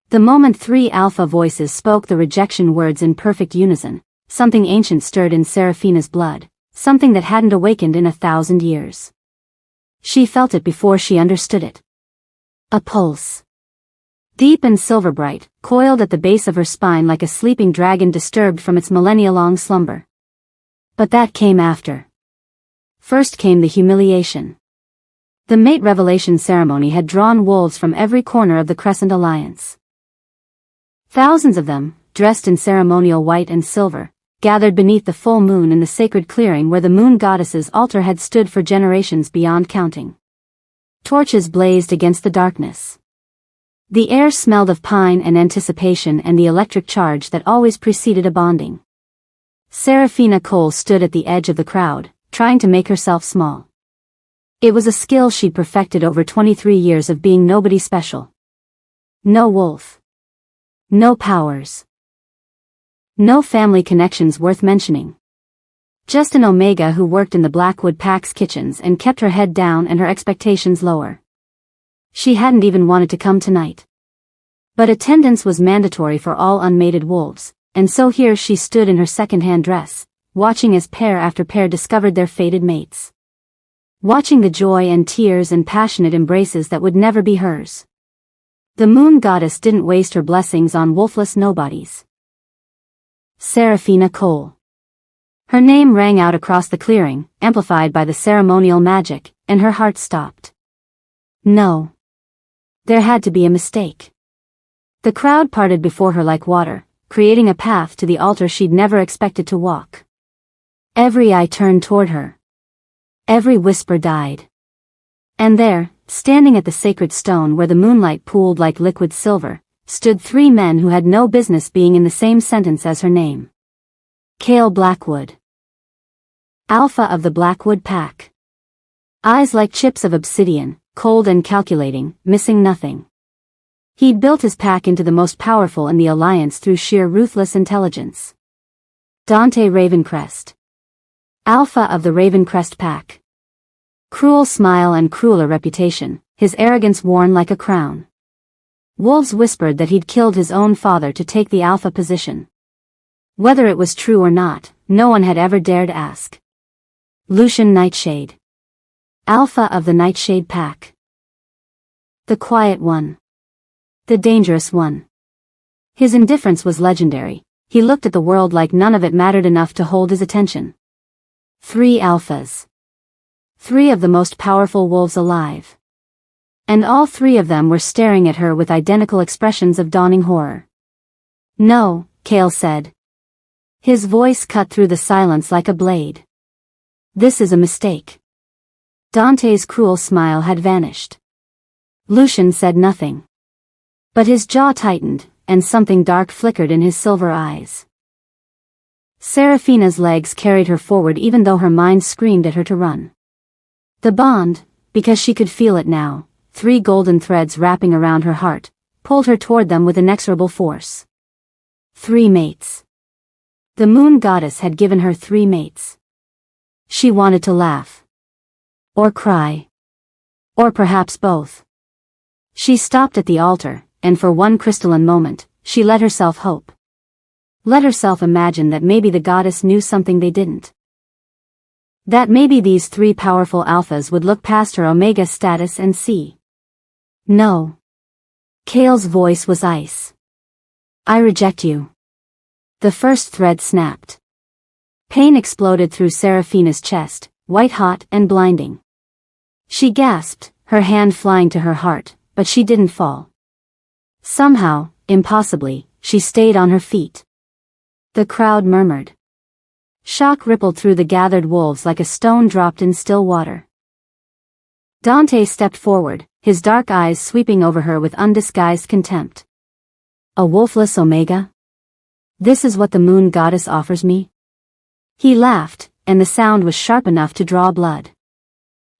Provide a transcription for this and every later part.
The moment three alpha voices spoke the rejection words in perfect unison, something ancient stirred in Seraphina's blood, something that hadn't awakened in 1,000 years. She felt it before she understood it. A pulse. Deep and silver-bright, coiled at the base of her spine like a sleeping dragon disturbed from its millennia-long slumber. But that came after. First came the humiliation. The mate revelation ceremony had drawn wolves from every corner of the Crescent Alliance. Thousands of them, dressed in ceremonial white and silver, gathered beneath the full moon in the sacred clearing where the moon goddess's altar had stood for generations beyond counting. Torches blazed against the darkness. The air smelled of pine and anticipation and the electric charge that always preceded a bonding. Seraphina Cole stood at the edge of the crowd, trying to make herself small. It was a skill she'd perfected over 23 years of being nobody special. No wolf. No powers. No family connections worth mentioning. Just an Omega who worked in the Blackwood Pack's kitchens and kept her head down and her expectations lower. She hadn't even wanted to come tonight. But attendance was mandatory for all unmated wolves, and so here she stood in her second-hand dress, watching as pair after pair discovered their fated mates. Watching the joy and tears and passionate embraces that would never be hers. The moon goddess didn't waste her blessings on wolfless nobodies. Seraphina Cole. Her name rang out across the clearing, amplified by the ceremonial magic, and her heart stopped. No. There had to be a mistake. The crowd parted before her like water, creating a path to the altar she'd never expected to walk. Every eye turned toward her. Every whisper died. And there, standing at the sacred stone where the moonlight pooled like liquid silver, stood three men who had no business being in the same sentence as her name. Cale Blackwood. Alpha of the Blackwood Pack. Eyes like chips of obsidian, cold and calculating, missing nothing. He'd built his pack into the most powerful in the Alliance through sheer ruthless intelligence. Dante Ravencrest. Alpha of the Ravencrest Pack. Cruel smile and crueler reputation, his arrogance worn like a crown. Wolves whispered that he'd killed his own father to take the alpha position. Whether it was true or not, no one had ever dared ask. Lucian Nightshade. Alpha of the Nightshade Pack. The quiet one. The dangerous one. His indifference was legendary. He looked at the world like none of it mattered enough to hold his attention. 3 alphas. 3 of the most powerful wolves alive. And all 3 of them were staring at her with identical expressions of dawning horror. No, Cale said. His voice cut through the silence like a blade. This is a mistake. Dante's cruel smile had vanished. Lucian said nothing. But his jaw tightened, and something dark flickered in his silver eyes. Seraphina's legs carried her forward even though her mind screamed at her to run. The bond, because she could feel it now, 3 golden threads wrapping around her heart, pulled her toward them with inexorable force. 3 mates. The moon goddess had given her 3 mates. She wanted to laugh. Or cry. Or perhaps both. She stopped at the altar, and for one crystalline moment, she let herself hope. Let herself imagine that maybe the goddess knew something they didn't. That maybe these 3 powerful alphas would look past her Omega status and see. No. Cale's voice was ice. I reject you. The first thread snapped. Pain exploded through Seraphina's chest, white-hot and blinding. She gasped, her hand flying to her heart, but she didn't fall. Somehow, impossibly, she stayed on her feet. The crowd murmured. Shock rippled through the gathered wolves like a stone dropped in still water. Dante stepped forward, his dark eyes sweeping over her with undisguised contempt. A wolfless Omega? This is what the moon goddess offers me? He laughed, and the sound was sharp enough to draw blood.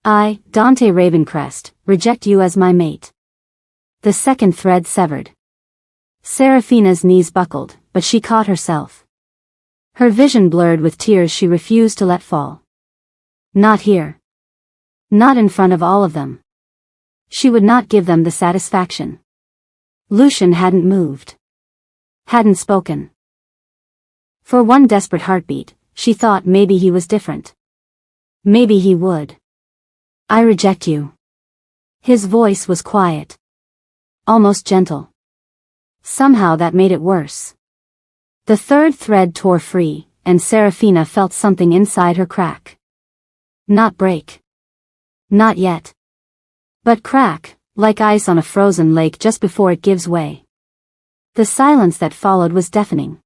I, Dante Ravencrest, reject you as my mate. The second thread severed. Seraphina's knees buckled, but she caught herself. Her vision blurred with tears she refused to let fall. Not here. Not in front of all of them. She would not give them the satisfaction. Lucian hadn't moved. Hadn't spoken. For one desperate heartbeat, she thought maybe he was different. Maybe he would. I reject you. His voice was quiet. Almost gentle. Somehow that made it worse. The third thread tore free, and Serafina felt something inside her crack. Not break. Not yet. But crack, like ice on a frozen lake just before it gives way. The silence that followed was deafening.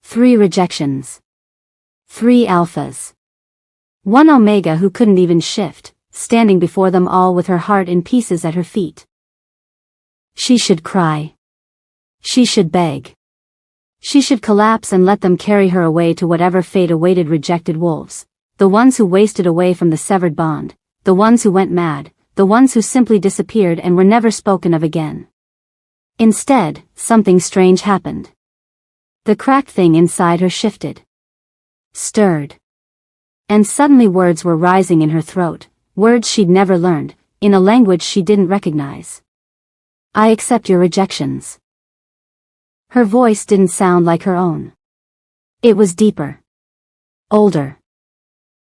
3 rejections. 3 alphas. 1 omega who couldn't even shift, standing before them all with her heart in pieces at her feet. She should cry. She should beg. She should collapse and let them carry her away to whatever fate awaited rejected wolves, the ones who wasted away from the severed bond, the ones who went mad, the ones who simply disappeared and were never spoken of again. Instead, something strange happened. The cracked thing inside her shifted. Stirred. And suddenly words were rising in her throat, words she'd never learned, in a language she didn't recognize. I accept your rejections. Her voice didn't sound like her own. It was deeper. Older.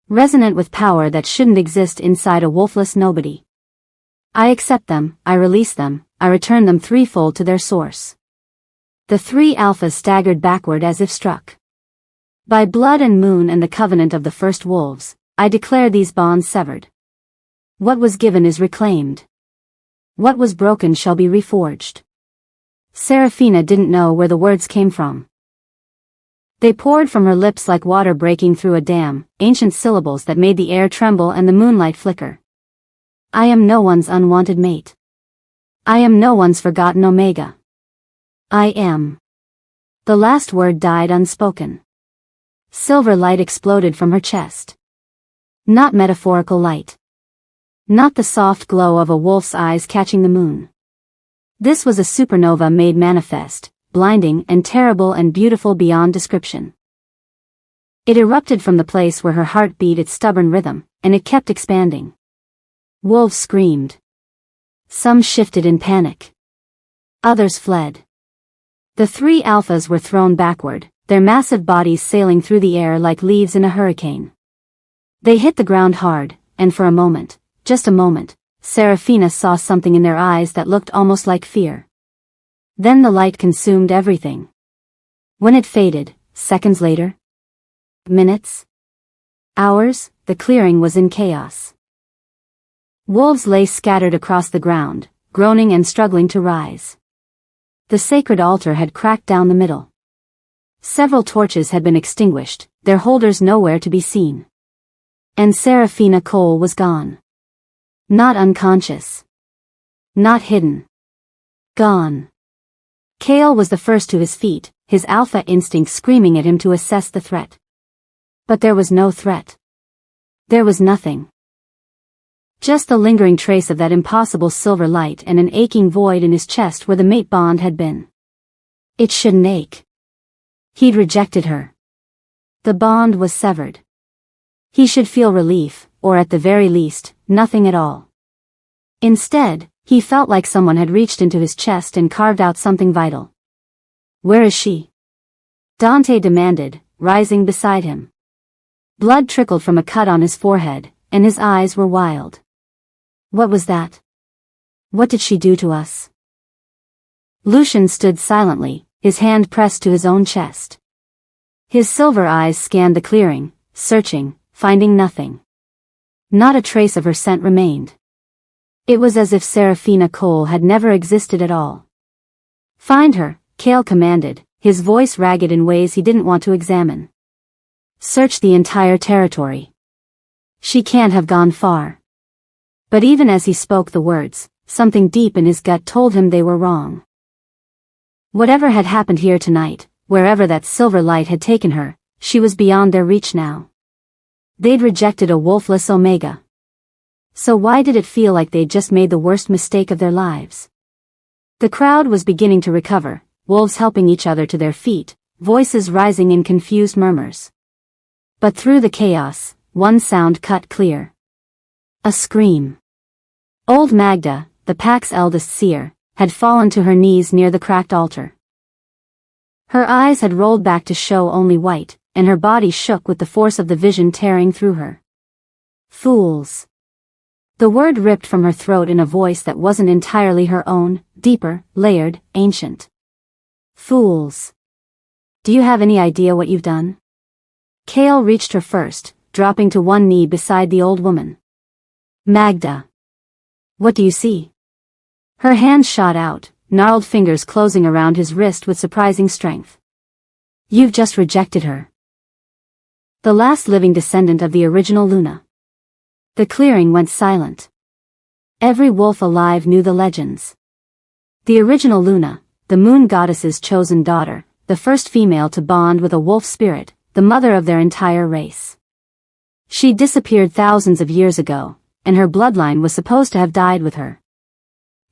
Resonant with power that shouldn't exist inside a wolfless nobody. I accept them, I release them, I return them threefold to their source. The 3 alphas staggered backward as if struck. By blood and moon and the covenant of the first wolves, I declare these bonds severed. What was given is reclaimed. What was broken shall be reforged. Serafina didn't know where the words came from. They poured from her lips like water breaking through a dam, ancient syllables that made the air tremble and the moonlight flicker. I am no one's unwanted mate. I am no one's forgotten omega. I am. The last word died unspoken. Silver light exploded from her chest. Not metaphorical light. Not the soft glow of a wolf's eyes catching the moon. This was a supernova made manifest, blinding and terrible and beautiful beyond description. It erupted from the place where her heart beat its stubborn rhythm, and it kept expanding. Wolves screamed. Some shifted in panic. Others fled. The 3 alphas were thrown backward, their massive bodies sailing through the air like leaves in a hurricane. They hit the ground hard, and for a moment, just a moment, Serafina saw something in their eyes that looked almost like fear. Then the light consumed everything. When it faded, seconds later, minutes, hours, the clearing was in chaos. Wolves lay scattered across the ground, groaning and struggling to rise. The sacred altar had cracked down the middle. Several torches had been extinguished, their holders nowhere to be seen. And Serafina Cole was gone. Not unconscious. Not hidden. Gone. Kale was the first to his feet, his alpha instinct screaming at him to assess the threat. But there was no threat. There was nothing. Just the lingering trace of that impossible silver light and an aching void in his chest where the mate bond had been. It shouldn't ache. He'd rejected her. The bond was severed. He should feel relief, or at the very least, nothing at all. Instead, he felt like someone had reached into his chest and carved out something vital. Where is she? Dante demanded, rising beside him. Blood trickled from a cut on his forehead, and his eyes were wild. What was that? What did she do to us? Lucian stood silently, his hand pressed to his own chest. His silver eyes scanned the clearing, searching, finding nothing. Not a trace of her scent remained. It was as if Serafina Cole had never existed at all. Find her, Kale commanded, his voice ragged in ways he didn't want to examine. Search the entire territory. She can't have gone far. But even as he spoke the words, something deep in his gut told him they were wrong. Whatever had happened here tonight, wherever that silver light had taken her, she was beyond their reach now. They'd rejected a wolfless omega. So why did it feel like they'd just made the worst mistake of their lives? The crowd was beginning to recover, wolves helping each other to their feet, voices rising in confused murmurs. But through the chaos, one sound cut clear. A scream. Old Magda, the pack's eldest seer, had fallen to her knees near the cracked altar. Her eyes had rolled back to show only white, and her body shook with the force of the vision tearing through her. Fools. The word ripped from her throat in a voice that wasn't entirely her own, deeper, layered, ancient. Fools. Do you have any idea what you've done? Kale reached her first, dropping to one knee beside the old woman. Magda. What do you see? Her hand shot out, gnarled fingers closing around his wrist with surprising strength. You've just rejected her. The last living descendant of the original Luna. The clearing went silent. Every wolf alive knew the legends. The original Luna, the moon goddess's chosen daughter, the first female to bond with a wolf spirit, the mother of their entire race. She disappeared thousands of years ago, and her bloodline was supposed to have died with her.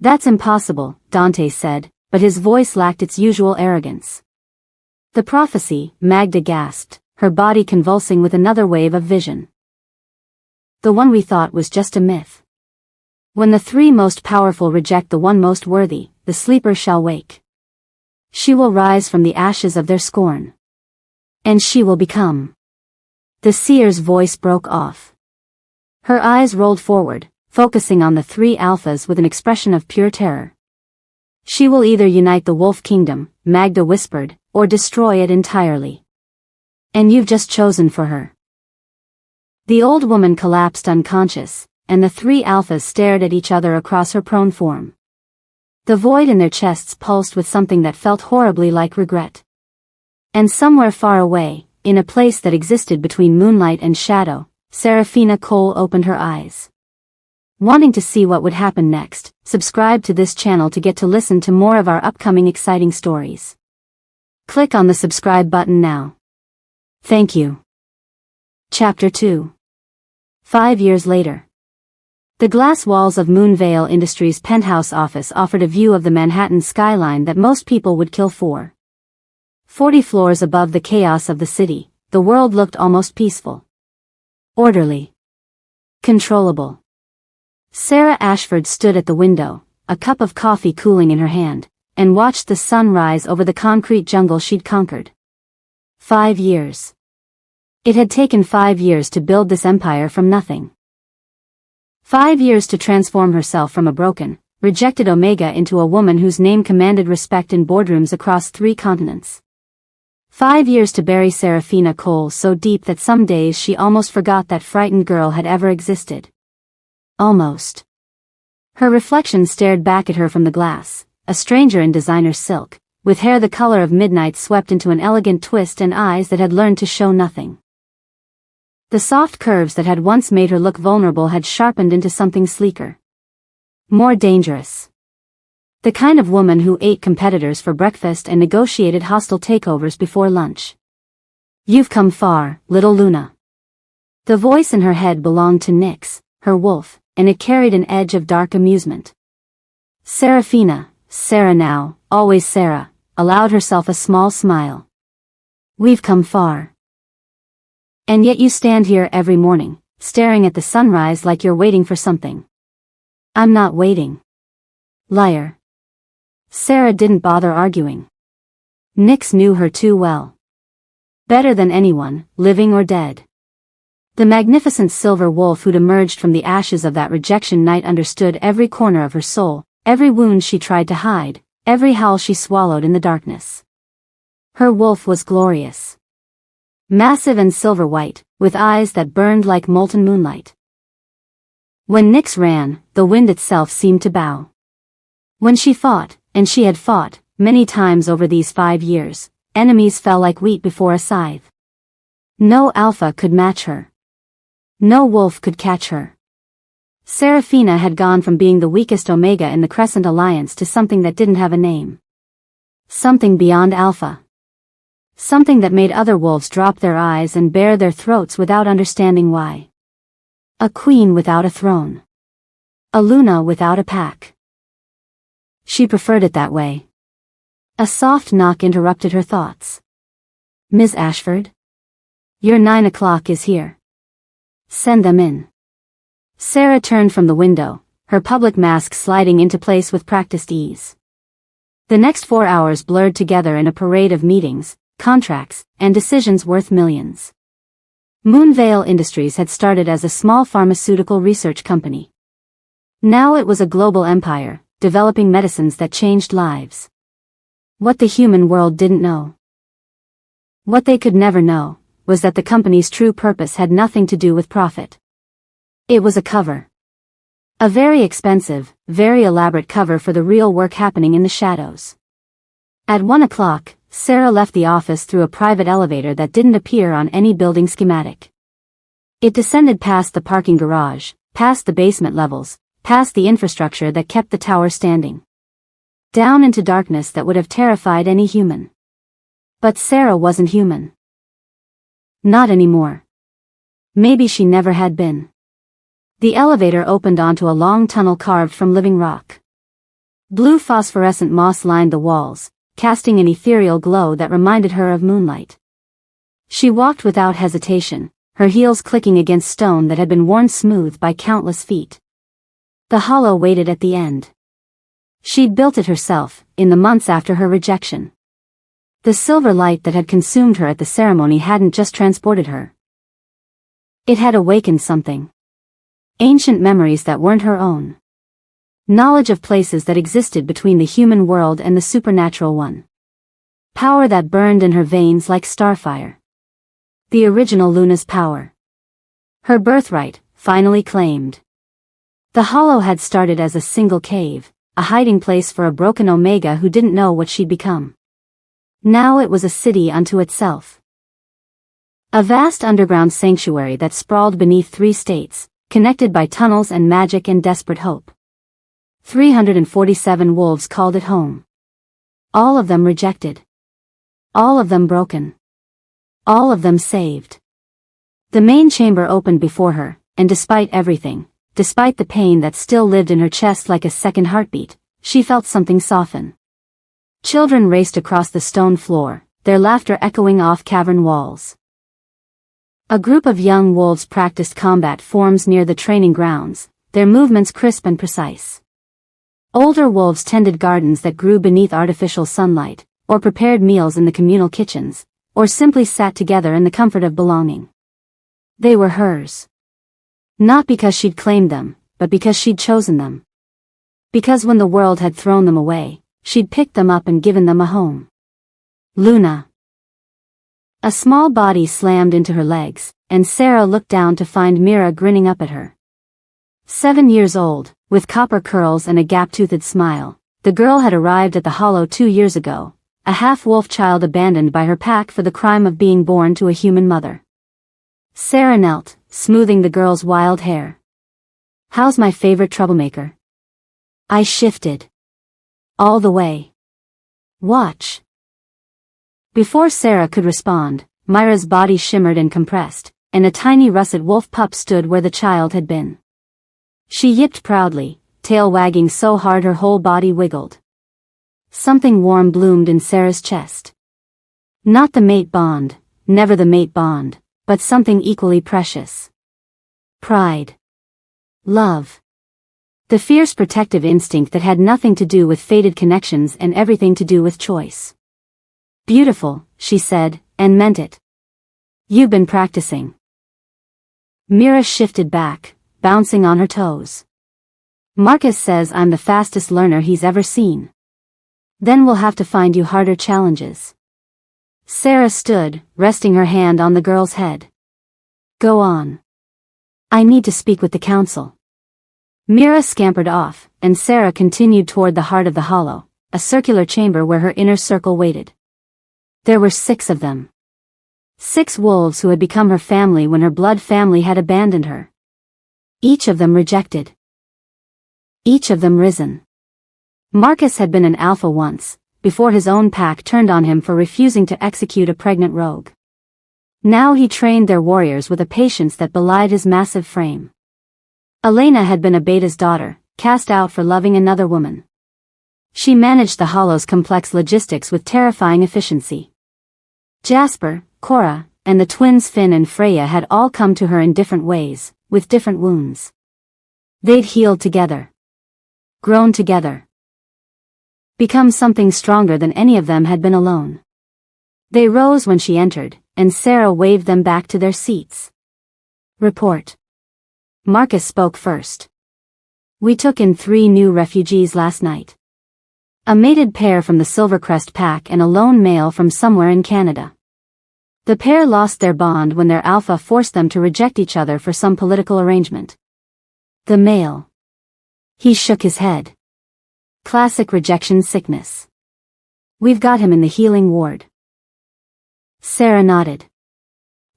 That's impossible, Dante said, but his voice lacked its usual arrogance. The prophecy, Magda gasped, her body convulsing with another wave of vision. The one we thought was just a myth. When the three most powerful reject the one most worthy, the sleeper shall wake. She will rise from the ashes of their scorn. And she will become. The seer's voice broke off. Her eyes rolled forward, focusing on the three alphas with an expression of pure terror. She will either unite the wolf kingdom, Magda whispered, or destroy it entirely. And you've just chosen for her. The old woman collapsed unconscious, and the three alphas stared at each other across her prone form. The void in their chests pulsed with something that felt horribly like regret. And somewhere far away, in a place that existed between moonlight and shadow, Serafina Cole opened her eyes. Wanting to see what would happen next, subscribe to this channel to get to listen to more of our upcoming exciting stories. Click on the subscribe button now. Thank you. Chapter 2. 5 years later. The glass walls of Moonvale Industries' penthouse office offered a view of the Manhattan skyline that most people would kill for. 40 floors above the chaos of the city, the world looked almost peaceful. Orderly. Controllable. Sarah Ashford stood at the window, a cup of coffee cooling in her hand, and watched the sun rise over the concrete jungle she'd conquered. 5 years. It had taken 5 years to build this empire from nothing. 5 years to transform herself from a broken, rejected Omega into a woman whose name commanded respect in boardrooms across 3 continents. 5 years to bury Serafina Cole so deep that some days she almost forgot that frightened girl had ever existed. Almost. Her reflection stared back at her from the glass, a stranger in designer silk, with hair the color of midnight swept into an elegant twist and eyes that had learned to show nothing. The soft curves that had once made her look vulnerable had sharpened into something sleeker. More dangerous. The kind of woman who ate competitors for breakfast and negotiated hostile takeovers before lunch. You've come far, little Luna. The voice in her head belonged to Nyx, her wolf, and it carried an edge of dark amusement. Serafina, Sarah now, always Sarah, allowed herself a small smile. We've come far. And yet you stand here every morning, staring at the sunrise like you're waiting for something. I'm not waiting. Liar. Sarah didn't bother arguing. Nyx knew her too well. Better than anyone, living or dead. The magnificent silver wolf who'd emerged from the ashes of that rejection night understood every corner of her soul, every wound she tried to hide, every howl she swallowed in the darkness. Her wolf was glorious. Massive and silver white, with eyes that burned like molten moonlight. When Nyx ran, the wind itself seemed to bow. When she fought, and she had fought, many times over these 5 years, enemies fell like wheat before a scythe. No alpha could match her. No wolf could catch her. Serafina had gone from being the weakest Omega in the Crescent Alliance to something that didn't have a name. Something beyond alpha. Something that made other wolves drop their eyes and bare their throats without understanding why. A queen without a throne. A Luna without a pack. She preferred it that way. A soft knock interrupted her thoughts. Ms. Ashford? Your 9 o'clock is here. Send them in. Sarah turned from the window, her public mask sliding into place with practiced ease. The next 4 hours blurred together in a parade of meetings, contracts, and decisions worth millions. Moonvale Industries had started as a small pharmaceutical research company. Now it was a global empire, developing medicines that changed lives. What the human world didn't know, what they could never know, was that the company's true purpose had nothing to do with profit. It was a cover. A very expensive, very elaborate cover for the real work happening in the shadows. At 1 o'clock, Sarah left the office through a private elevator that didn't appear on any building schematic. It descended past the parking garage, past the basement levels, past the infrastructure that kept the tower standing. Down into darkness that would have terrified any human. But Sarah wasn't human. Not anymore. Maybe she never had been. The elevator opened onto a long tunnel carved from living rock. Blue phosphorescent moss lined the walls, casting an ethereal glow that reminded her of moonlight. She walked without hesitation, her heels clicking against stone that had been worn smooth by countless feet. The hollow waited at the end. She'd built it herself, in the months after her rejection. The silver light that had consumed her at the ceremony hadn't just transported her. It had awakened something. Ancient memories that weren't her own. Knowledge of places that existed between the human world and the supernatural one. Power that burned in her veins like starfire. The original Luna's power. Her birthright, finally claimed. The hollow had started as a single cave, a hiding place for a broken Omega who didn't know what she'd become. Now it was a city unto itself. A vast underground sanctuary that sprawled beneath 3 states, connected by tunnels and magic and desperate hope. 347 wolves called it home. All of them rejected. All of them broken. All of them saved. The main chamber opened before her, and despite everything, despite the pain that still lived in her chest like a second heartbeat, she felt something soften. Children raced across the stone floor, their laughter echoing off cavern walls. A group of young wolves practiced combat forms near the training grounds, their movements crisp and precise. Older wolves tended gardens that grew beneath artificial sunlight, or prepared meals in the communal kitchens, or simply sat together in the comfort of belonging. They were hers. Not because she'd claimed them, but because she'd chosen them. Because when the world had thrown them away, she'd picked them up and given them a home. Luna. A small body slammed into her legs, and Sarah looked down to find Mira grinning up at her. 7 years old, with copper curls and a gap-toothed smile, the girl had arrived at the Hollow 2 years ago, a half-wolf child abandoned by her pack for the crime of being born to a human mother. Sarah knelt, smoothing the girl's wild hair. "How's my favorite troublemaker?" I shifted. "All the way. Watch." Before Sarah could respond, Myra's body shimmered and compressed, and a tiny russet wolf pup stood where the child had been. She yipped proudly, tail wagging so hard her whole body wiggled. Something warm bloomed in Sarah's chest. Not the mate bond, never the mate bond, but something equally precious. Pride. Love. The fierce protective instinct that had nothing to do with fated connections and everything to do with choice. "Beautiful," she said, and meant it. "You've been practicing." Mira shifted back, bouncing on her toes. "Marcus says I'm the fastest learner he's ever seen. Then we'll have to find you harder challenges." Sarah stood, resting her hand on the girl's head. "Go on. I need to speak with the council." Mira scampered off, and Sarah continued toward the heart of the hollow, a circular chamber where her inner circle waited. There were 6 of them. 6 wolves who had become her family when her blood family had abandoned her. Each of them rejected. Each of them risen. Marcus had been an alpha once, before his own pack turned on him for refusing to execute a pregnant rogue. Now he trained their warriors with a patience that belied his massive frame. Elena had been a beta's daughter, cast out for loving another woman. She managed the Hollow's complex logistics with terrifying efficiency. Jasper, Cora, and the twins Finn and Freya had all come to her in different ways, with different wounds. They'd healed together. Grown together. Become something stronger than any of them had been alone. They rose when she entered, and Sarah waved them back to their seats. Report. Marcus spoke first. We took in 3 new refugees last night. A mated pair from the Silvercrest pack and a lone male from somewhere in Canada. The pair lost their bond when their alpha forced them to reject each other for some political arrangement. The male. He shook his head. Classic rejection sickness. We've got him in the healing ward. Sarah nodded.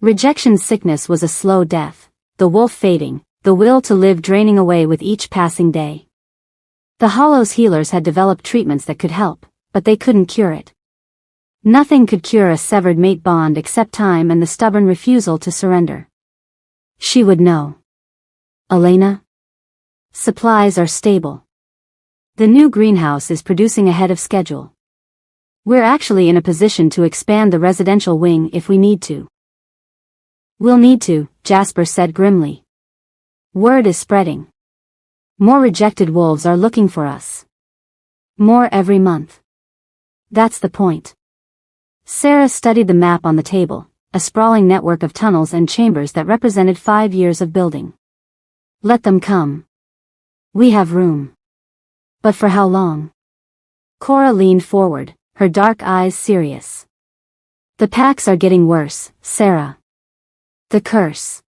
Rejection sickness was a slow death, the wolf fading, the will to live draining away with each passing day. The Hollows healers had developed treatments that could help, but they couldn't cure it. Nothing could cure a severed mate bond except time and the stubborn refusal to surrender. She would know. Elena? Supplies are stable. The new greenhouse is producing ahead of schedule. We're actually in a position to expand the residential wing if we need to. We'll need to, Jasper said grimly. Word is spreading. More rejected wolves are looking for us. More every month. That's the point. Sarah studied the map on the table, a sprawling network of tunnels and chambers that represented 5 years of building. Let them come. We have room. But for how long? Cora leaned forward, her dark eyes serious. The packs are getting worse, Sarah. The curse.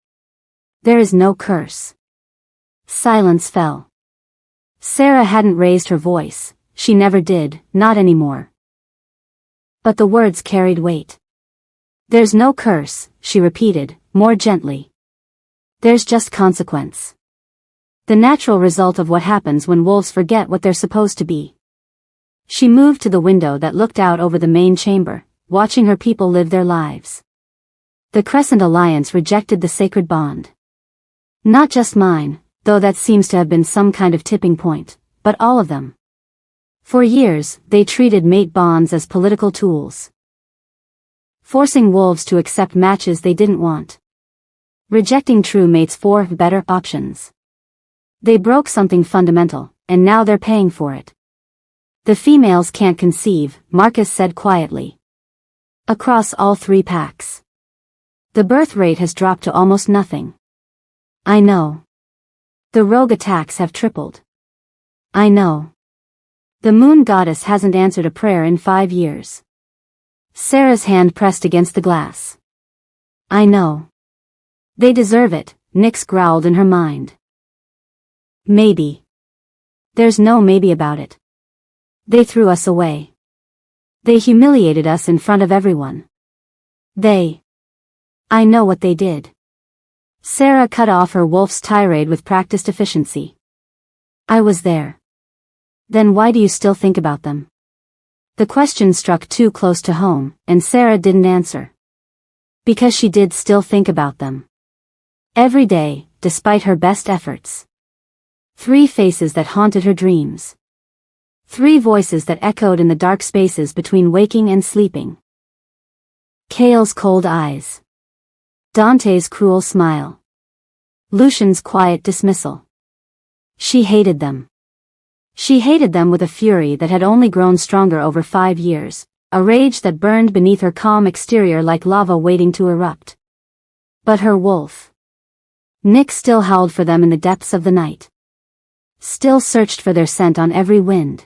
There is no curse. Silence fell. Sarah hadn't raised her voice, she never did, not anymore. But the words carried weight. There's no curse, she repeated, more gently. There's just consequence. The natural result of what happens when wolves forget what they're supposed to be. She moved to the window that looked out over the main chamber, watching her people live their lives. The Crescent Alliance rejected the sacred bond. Not just mine, though that seems to have been some kind of tipping point, but all of them. For years, they treated mate bonds as political tools. Forcing wolves to accept matches they didn't want. Rejecting true mates for better options. They broke something fundamental, and now they're paying for it. The females can't conceive, Marcus said quietly. Across all 3 packs. The birth rate has dropped to almost nothing. I know. The rogue attacks have tripled. I know. The moon goddess hasn't answered a prayer in 5 years. Sarah's hand pressed against the glass. I know. They deserve it, Nyx growled in her mind. Maybe. There's no maybe about it. They threw us away. They humiliated us in front of everyone. I know what they did. Sarah cut off her wolf's tirade with practiced efficiency. I was there. Then why do you still think about them? The question struck too close to home, and Sarah didn't answer. Because she did still think about them. Every day, despite her best efforts. 3 faces that haunted her dreams. 3 voices that echoed in the dark spaces between waking and sleeping. Kale's cold eyes. Dante's cruel smile. Lucian's quiet dismissal. She hated them. She hated them with a fury that had only grown stronger over 5 years, a rage that burned beneath her calm exterior like lava waiting to erupt. But her wolf. Nyx still howled for them in the depths of the night. Still searched for their scent on every wind.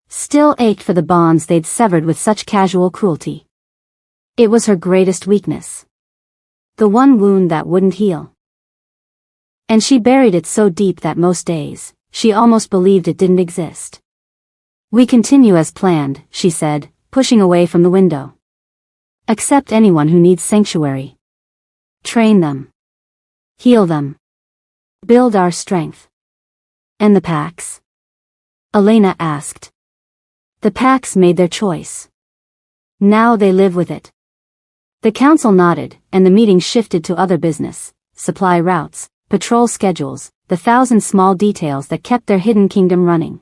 Still ached for the bonds they'd severed with such casual cruelty. It was her greatest weakness. The one wound that wouldn't heal. And she buried it so deep that most days, she almost believed it didn't exist. We continue as planned, she said, pushing away from the window. Accept anyone who needs sanctuary. Train them. Heal them. Build our strength. And the packs? Elena asked. The packs made their choice. Now they live with it. The council nodded, and the meeting shifted to other business, supply routes, patrol schedules, the 1,000 small details that kept their hidden kingdom running.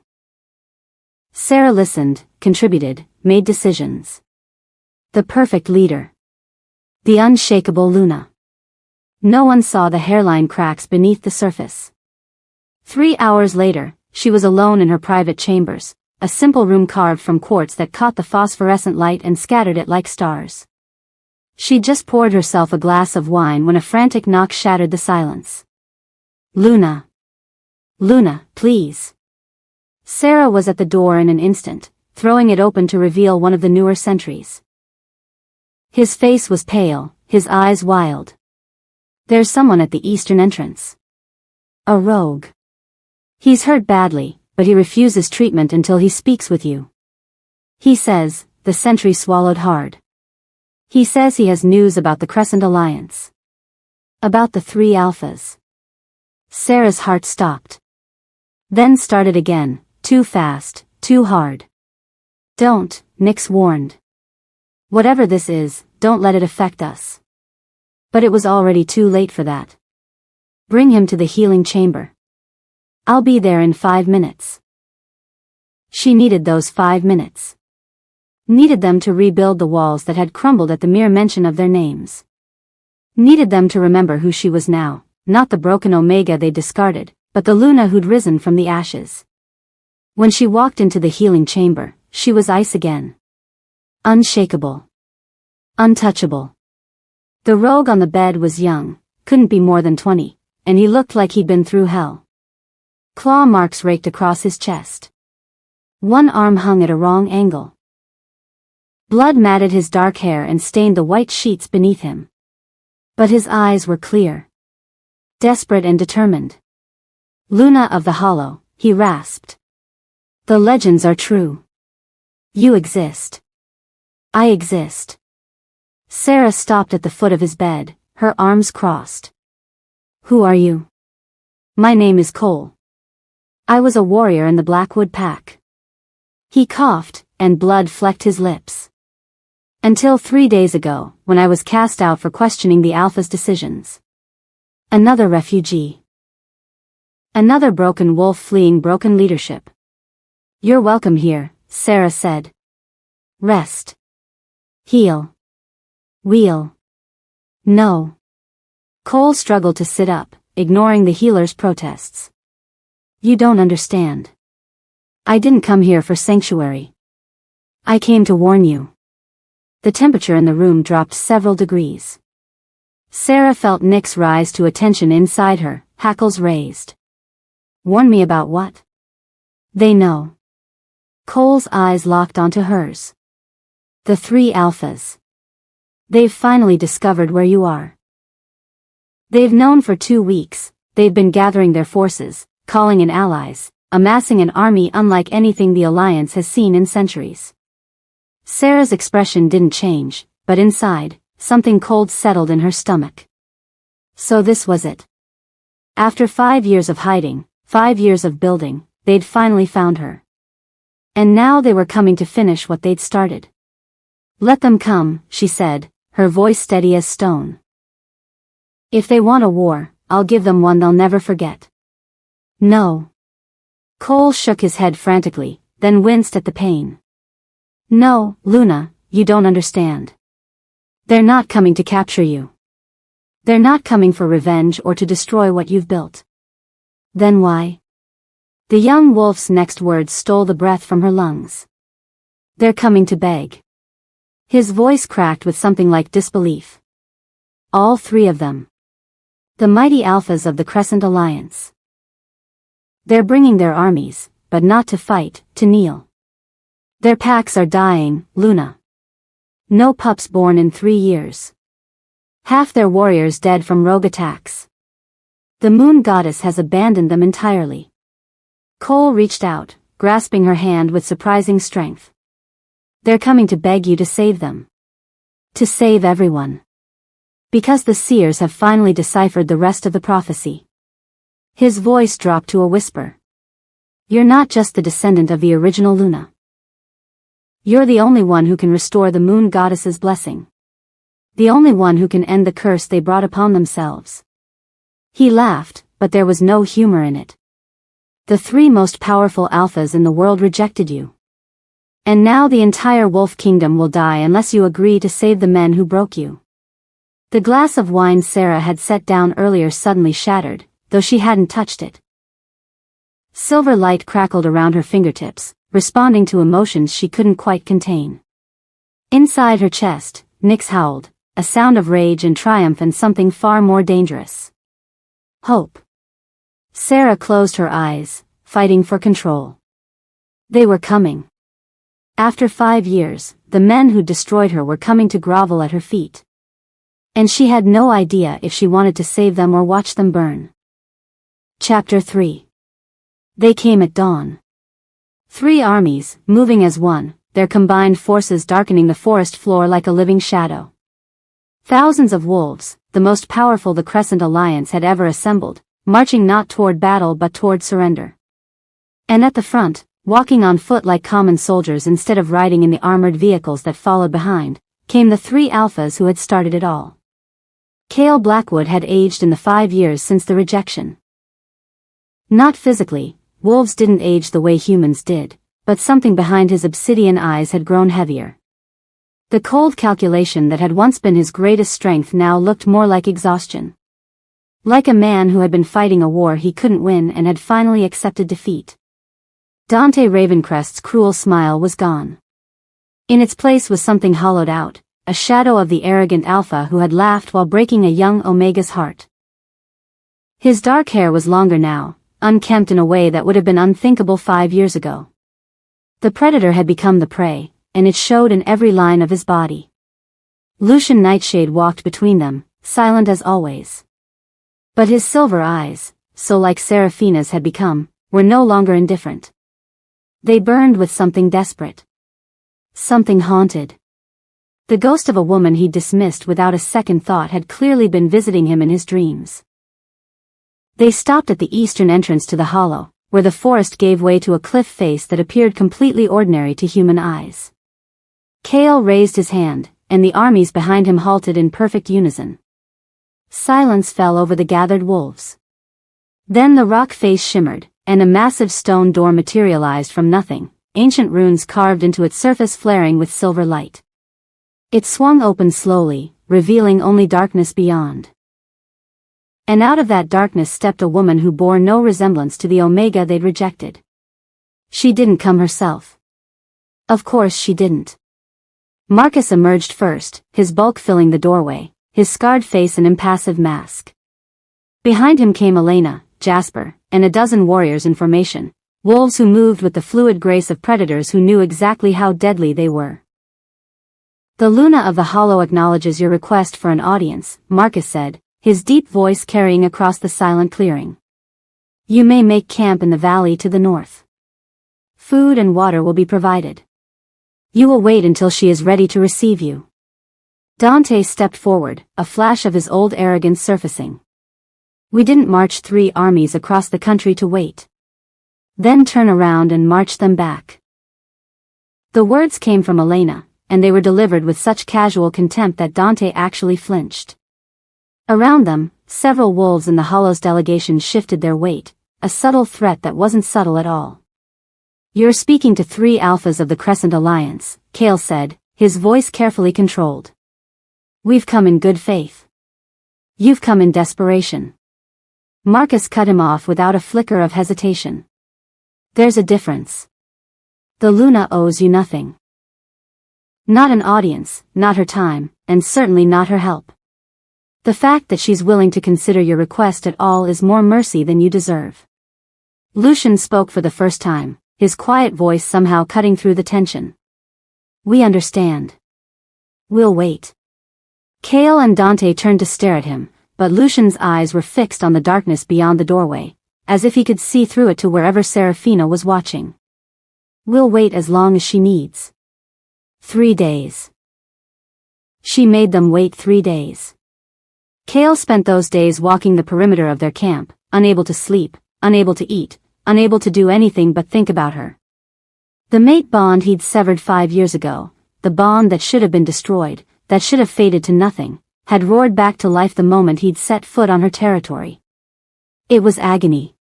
Sarah listened, contributed, made decisions. The perfect leader. The unshakable Luna. No one saw the hairline cracks beneath the surface. 3 hours later, she was alone in her private chambers, a simple room carved from quartz that caught the phosphorescent light and scattered it like stars. She'd just poured herself a glass of wine when a frantic knock shattered the silence. Luna. Luna, please. Sarah was at the door in an instant, throwing it open to reveal one of the newer sentries. His face was pale, his eyes wild. There's someone at the eastern entrance. A rogue. He's hurt badly, but he refuses treatment until he speaks with you. He says, the sentry swallowed hard. He says he has news about the Crescent Alliance. About the 3 alphas. Sarah's heart stopped. Then started again, too fast, too hard. Don't, Nyx warned. Whatever this is, don't let it affect us. But it was already too late for that. Bring him to the healing chamber. I'll be there in 5 minutes. She needed those 5 minutes. Needed them to rebuild the walls that had crumbled at the mere mention of their names. Needed them to remember who she was now, not the broken Omega they discarded, but the Luna who'd risen from the ashes. When she walked into the healing chamber, she was ice again. Unshakable. Untouchable. The rogue on the bed was young, couldn't be more than 20, and he looked like he'd been through hell. Claw marks raked across his chest. One arm hung at a wrong angle. Blood matted his dark hair and stained the white sheets beneath him. But his eyes were clear. Desperate and determined. Luna of the Hollow, he rasped. The legends are true. You exist. I exist. Sarah stopped at the foot of his bed, her arms crossed. Who are you? My name is Cole. I was a warrior in the Blackwood Pack. He coughed, and blood flecked his lips. Until 3 days ago, when I was cast out for questioning the Alpha's decisions. Another refugee. Another broken wolf fleeing broken leadership. You're welcome here, Sarah said. Rest. Heal. Wheel. No. Cole struggled to sit up, ignoring the healer's protests. You don't understand. I didn't come here for sanctuary. I came to warn you. The temperature in the room dropped several degrees. Sarah felt Nyx rise to attention inside her, hackles raised. Warn me about what? They know. Cole's eyes locked onto hers. The 3 alphas. They've finally discovered where you are. They've known for 2 weeks, they've been gathering their forces, calling in allies, amassing an army unlike anything the Alliance has seen in centuries. Sarah's expression didn't change, but inside, something cold settled in her stomach. So this was it. After 5 years of hiding, 5 years of building, they'd finally found her. And now they were coming to finish what they'd started. Let them come, she said, her voice steady as stone. If they want a war, I'll give them one they'll never forget. No. Cole shook his head frantically, then winced at the pain. No, Luna, you don't understand. They're not coming to capture you. They're not coming for revenge or to destroy what you've built. Then why? The young wolf's next words stole the breath from her lungs. They're coming to beg. His voice cracked with something like disbelief. All 3 of them. The mighty alphas of the Crescent Alliance. They're bringing their armies, but not to fight, to kneel. Their packs are dying, Luna. No pups born in 3 years. Half their warriors dead from rogue attacks. The moon goddess has abandoned them entirely. Cole reached out, grasping her hand with surprising strength. They're coming to beg you to save them. To save everyone. Because the seers have finally deciphered the rest of the prophecy. His voice dropped to a whisper. You're not just the descendant of the original Luna. You're the only one who can restore the moon goddess's blessing. The only one who can end the curse they brought upon themselves. He laughed, but there was no humor in it. The 3 most powerful alphas in the world rejected you. And now the entire wolf kingdom will die unless you agree to save the men who broke you. The glass of wine Sarah had set down earlier suddenly shattered, though she hadn't touched it. Silver light crackled around her fingertips, responding to emotions she couldn't quite contain. Inside her chest, Nyx howled, a sound of rage and triumph and something far more dangerous. Hope. Sarah closed her eyes, fighting for control. They were coming. After 5 years, the men who destroyed her were coming to grovel at her feet. And she had no idea if she wanted to save them or watch them burn. Chapter 3. They came at dawn. 3 armies, moving as one, their combined forces darkening the forest floor like a living shadow. Thousands of wolves, the most powerful the Crescent Alliance had ever assembled, marching not toward battle but toward surrender. And at the front, walking on foot like common soldiers instead of riding in the armored vehicles that followed behind, came the 3 alphas who had started it all. Cale Blackwood had aged in the 5 years since the rejection. Not physically, wolves didn't age the way humans did, but something behind his obsidian eyes had grown heavier. The cold calculation that had once been his greatest strength now looked more like exhaustion. Like a man who had been fighting a war he couldn't win and had finally accepted defeat. Dante Ravencrest's cruel smile was gone. In its place was something hollowed out, a shadow of the arrogant Alpha who had laughed while breaking a young Omega's heart. His dark hair was longer now, unkempt in a way that would have been unthinkable 5 years ago. The predator had become the prey, and it showed in every line of his body. Lucian Nightshade walked between them, silent as always. But his silver eyes, so like Seraphina's had become, were no longer indifferent. They burned with something desperate. Something haunted. The ghost of a woman he'd dismissed without a second thought had clearly been visiting him in his dreams. They stopped at the eastern entrance to the hollow, where the forest gave way to a cliff face that appeared completely ordinary to human eyes. Cale raised his hand, and the armies behind him halted in perfect unison. Silence fell over the gathered wolves. Then the rock face shimmered, and a massive stone door materialized from nothing, ancient runes carved into its surface flaring with silver light. It swung open slowly, revealing only darkness beyond. And out of that darkness stepped a woman who bore no resemblance to the Omega they'd rejected. She didn't come herself. Of course she didn't. Marcus emerged first, his bulk filling the doorway, his scarred face an impassive mask. Behind him came Elena, Jasper, and a dozen warriors in formation, wolves who moved with the fluid grace of predators who knew exactly how deadly they were. The Luna of the Hollow acknowledges your request for an audience, Marcus said, his deep voice carrying across the silent clearing. You may make camp in the valley to the north. Food and water will be provided. You will wait until she is ready to receive you. Dante stepped forward, a flash of his old arrogance surfacing. We didn't march 3 armies across the country to wait. Then turn around and march them back. The words came from Elena, and they were delivered with such casual contempt that Dante actually flinched. Around them, several wolves in the Hollow's delegation shifted their weight, a subtle threat that wasn't subtle at all. You're speaking to 3 alphas of the Crescent Alliance, Cale said, his voice carefully controlled. We've come in good faith. You've come in desperation. Marcus cut him off without a flicker of hesitation. There's a difference. The Luna owes you nothing. Not an audience, not her time, and certainly not her help. The fact that she's willing to consider your request at all is more mercy than you deserve. Lucian spoke for the first time, his quiet voice somehow cutting through the tension. We understand. We'll wait. Cale and Dante turned to stare at him, but Lucian's eyes were fixed on the darkness beyond the doorway, as if he could see through it to wherever Seraphina was watching. We'll wait as long as she needs. 3 days. She made them wait 3 days. Cale spent those days walking the perimeter of their camp, unable to sleep, unable to eat, unable to do anything but think about her. The mate bond he'd severed 5 years ago, the bond that should have been destroyed, that should have faded to nothing, had roared back to life the moment he'd set foot on her territory. It was agony.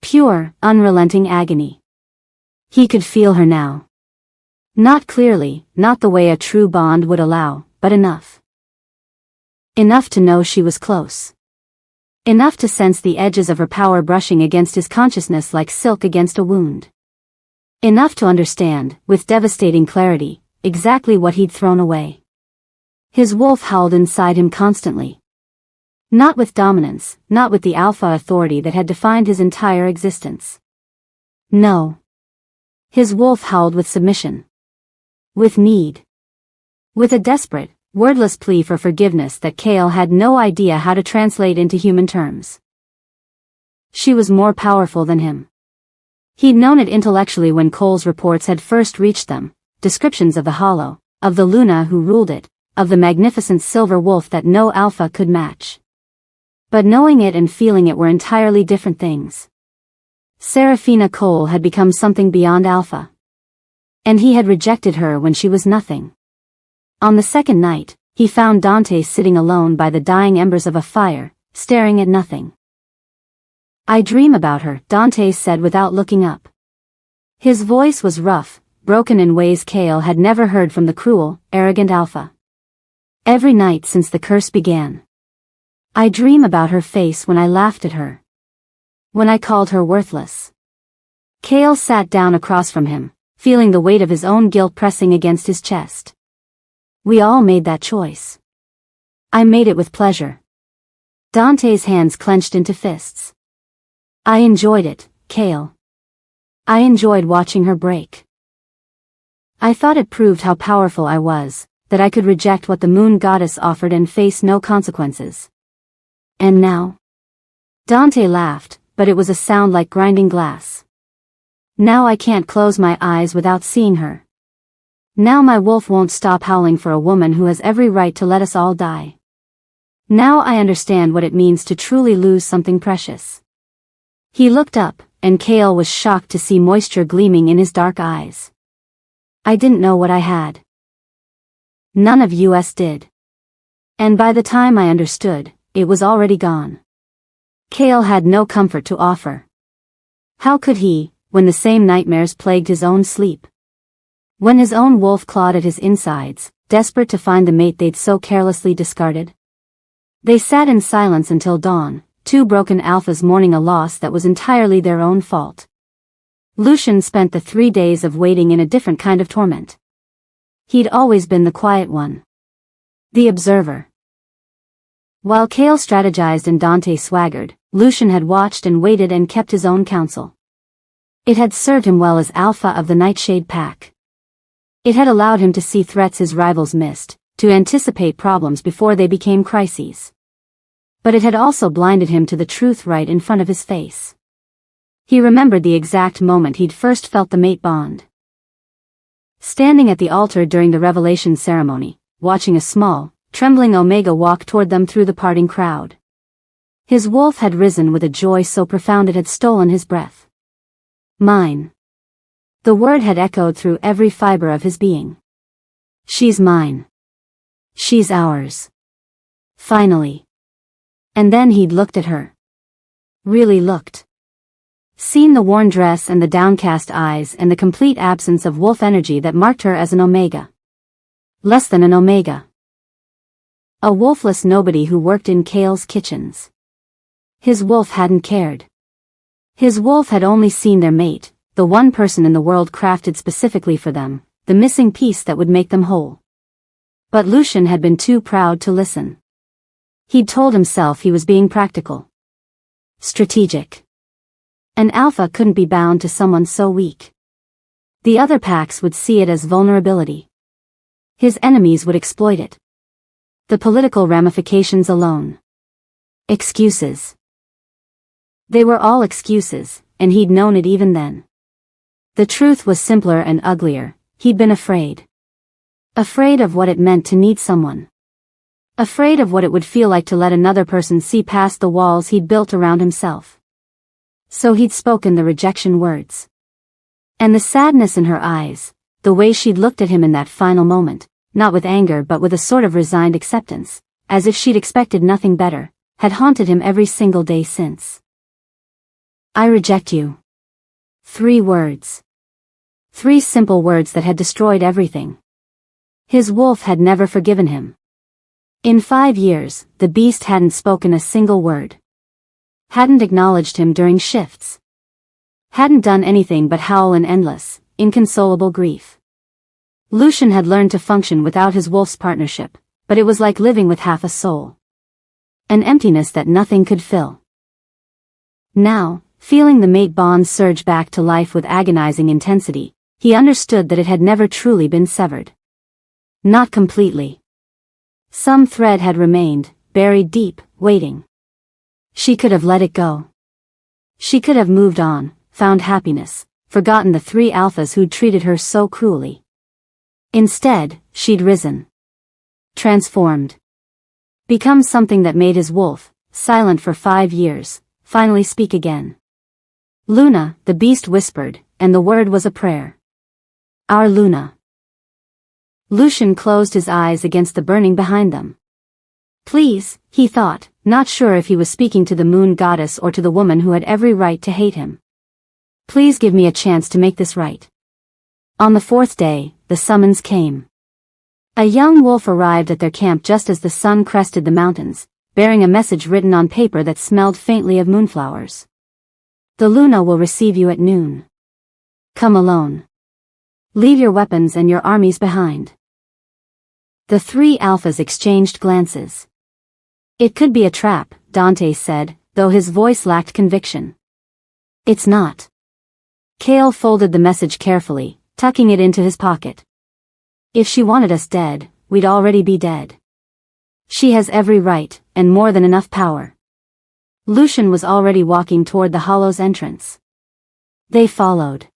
Pure, unrelenting agony. He could feel her now. Not clearly, not the way a true bond would allow, but enough. Enough to know she was close. Enough to sense the edges of her power brushing against his consciousness like silk against a wound. Enough to understand, with devastating clarity, exactly what he'd thrown away. His wolf howled inside him constantly. Not with dominance, not with the alpha authority that had defined his entire existence. No. His wolf howled with submission. With need. With a desperate, wordless plea for forgiveness that Cale had no idea how to translate into human terms. She was more powerful than him. He'd known it intellectually when Cole's reports had first reached them, descriptions of the Hollow, of the Luna who ruled it, of the magnificent silver wolf that no alpha could match. But knowing it and feeling it were entirely different things. Serafina Cole had become something beyond alpha. And he had rejected her when she was nothing. On the second night, he found Dante sitting alone by the dying embers of a fire, staring at nothing. "I dream about her," Dante said without looking up. His voice was rough, broken in ways Cale had never heard from the cruel, arrogant alpha. "Every night since the curse began. I dream about her face when I laughed at her. When I called her worthless." Cale sat down across from him, feeling the weight of his own guilt pressing against his chest. "We all made that choice. I made it with pleasure." Dante's hands clenched into fists. "I enjoyed it, Cale. I enjoyed watching her break. I thought it proved how powerful I was, that I could reject what the moon goddess offered and face no consequences. And now?" Dante laughed, but it was a sound like grinding glass. "Now I can't close my eyes without seeing her. Now my wolf won't stop howling for a woman who has every right to let us all die. Now I understand what it means to truly lose something precious." He looked up, and Cale was shocked to see moisture gleaming in his dark eyes. "I didn't know what I had. None of us did. And by the time I understood, it was already gone." Cale had no comfort to offer. How could he, when the same nightmares plagued his own sleep? When his own wolf clawed at his insides, desperate to find the mate they'd so carelessly discarded? They sat in silence until dawn, two broken alphas mourning a loss that was entirely their own fault. Lucian spent the 3 days of waiting in a different kind of torment. He'd always been the quiet one. The observer. While Cale strategized and Dante swaggered, Lucian had watched and waited and kept his own counsel. It had served him well as alpha of the Nightshade Pack. It had allowed him to see threats his rivals missed, to anticipate problems before they became crises. But it had also blinded him to the truth right in front of his face. He remembered the exact moment he'd first felt the mate bond. Standing at the altar during the revelation ceremony, watching a small, trembling Omega walk toward them through the parting crowd. His wolf had risen with a joy so profound it had stolen his breath. "Mine." The word had echoed through every fiber of his being. "She's mine. She's ours. Finally." And then he'd looked at her. Really looked. Seen the worn dress and the downcast eyes and the complete absence of wolf energy that marked her as an Omega. Less than an Omega. A wolfless nobody who worked in Cale's kitchens. His wolf hadn't cared. His wolf had only seen their mate, the one person in the world crafted specifically for them, the missing piece that would make them whole. But Lucian had been too proud to listen. He'd told himself he was being practical. Strategic. An alpha couldn't be bound to someone so weak. The other packs would see it as vulnerability. His enemies would exploit it. The political ramifications alone. Excuses. They were all excuses, and he'd known it even then. The truth was simpler and uglier. He'd been afraid. Afraid of what it meant to need someone. Afraid of what it would feel like to let another person see past the walls he'd built around himself. So he'd spoken the rejection words. And the sadness in her eyes, the way she'd looked at him in that final moment, not with anger but with a sort of resigned acceptance, as if she'd expected nothing better, had haunted him every single day since. "I reject you." 3 words. 3 simple words that had destroyed everything. His wolf had never forgiven him. In 5 years, the beast hadn't spoken a single word. Hadn't acknowledged him during shifts. Hadn't done anything but howl in endless, inconsolable grief. Lucian had learned to function without his wolf's partnership, but it was like living with half a soul. An emptiness that nothing could fill. Now, feeling the mate bond surge back to life with agonizing intensity, he understood that it had never truly been severed. Not completely. Some thread had remained, buried deep, waiting. She could have let it go. She could have moved on, found happiness, forgotten the three alphas who'd treated her so cruelly. Instead, she'd risen. Transformed. Become something that made his wolf, silent for 5 years, finally speak again. Luna, the beast whispered, and the word was a prayer. Our Luna. Lucian closed his eyes against the burning behind them. Please, he thought, not sure if he was speaking to the moon goddess or to the woman who had every right to hate him. Please give me a chance to make this right. On the 4th day, the summons came. A young wolf arrived at their camp just as the sun crested the mountains, bearing a message written on paper that smelled faintly of moonflowers. The Luna will receive you at noon. Come alone. Leave your weapons and your armies behind. The three alphas exchanged glances. It could be a trap, Dante said, though his voice lacked conviction. It's not. Kale folded the message carefully, tucking it into his pocket. If she wanted us dead, we'd already be dead. She has every right, and more than enough power. Lucian was already walking toward the hollow's entrance. They followed.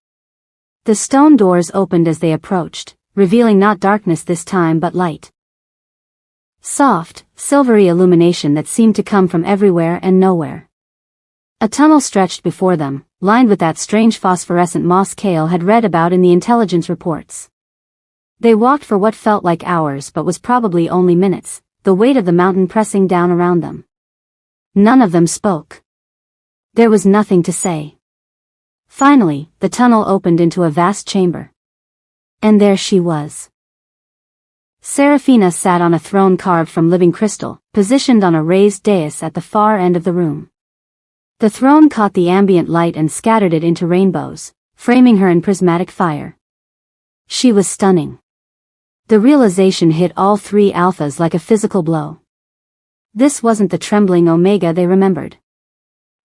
The stone doors opened as they approached, revealing not darkness this time but light. Soft, silvery illumination that seemed to come from everywhere and nowhere. A tunnel stretched before them, lined with that strange phosphorescent moss Kale had read about in the intelligence reports. They walked for what felt like hours but was probably only minutes, the weight of the mountain pressing down around them. None of them spoke. There was nothing to say. Finally, the tunnel opened into a vast chamber. And there she was. Serafina sat on a throne carved from living crystal, positioned on a raised dais at the far end of the room. The throne caught the ambient light and scattered it into rainbows, framing her in prismatic fire. She was stunning. The realization hit all three alphas like a physical blow. This wasn't the trembling Omega they remembered.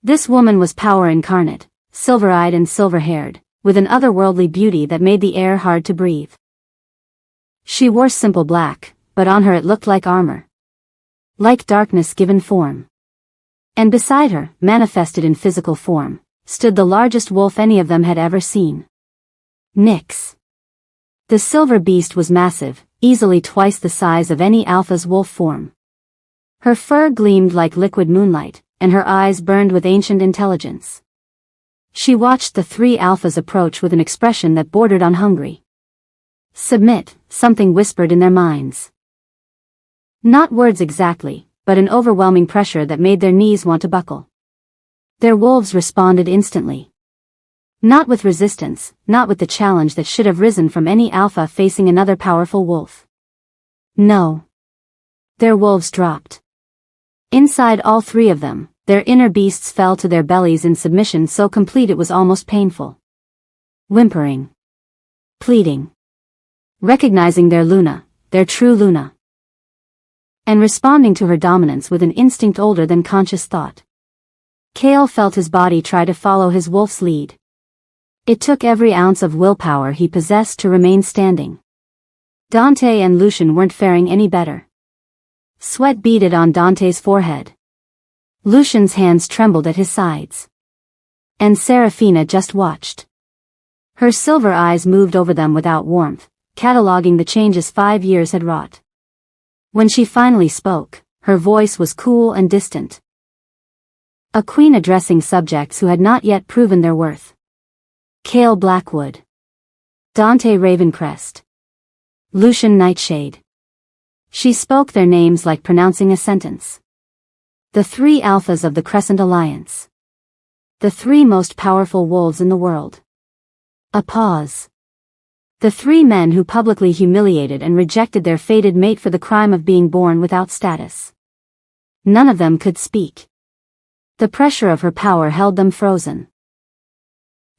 This woman was power incarnate, silver-eyed and silver-haired, with an otherworldly beauty that made the air hard to breathe. She wore simple black, but on her it looked like armor. Like darkness given form. And beside her, manifested in physical form, stood the largest wolf any of them had ever seen. Nyx. The silver beast was massive, easily twice the size of any alpha's wolf form. Her fur gleamed like liquid moonlight, and her eyes burned with ancient intelligence. She watched the three alphas approach with an expression that bordered on hungry. Submit, something whispered in their minds. Not words exactly, but an overwhelming pressure that made their knees want to buckle. Their wolves responded instantly. Not with resistance, not with the challenge that should have risen from any alpha facing another powerful wolf. No. Their wolves dropped. Inside all three of them, their inner beasts fell to their bellies in submission so complete it was almost painful. Whimpering. Pleading. Recognizing their Luna, their true Luna. And responding to her dominance with an instinct older than conscious thought. Kale felt his body try to follow his wolf's lead. It took every ounce of willpower he possessed to remain standing. Dante and Lucian weren't faring any better. Sweat beaded on Dante's forehead. Lucian's hands trembled at his sides. And Serafina just watched. Her silver eyes moved over them without warmth, cataloging the changes 5 years had wrought. When she finally spoke, her voice was cool and distant. A queen addressing subjects who had not yet proven their worth. Kale Blackwood. Dante Ravencrest. Lucian Nightshade. She spoke their names like pronouncing a sentence. The three alphas of the Crescent Alliance. The three most powerful wolves in the world. A pause. The three men who publicly humiliated and rejected their fated mate for the crime of being born without status. None of them could speak. The pressure of her power held them frozen.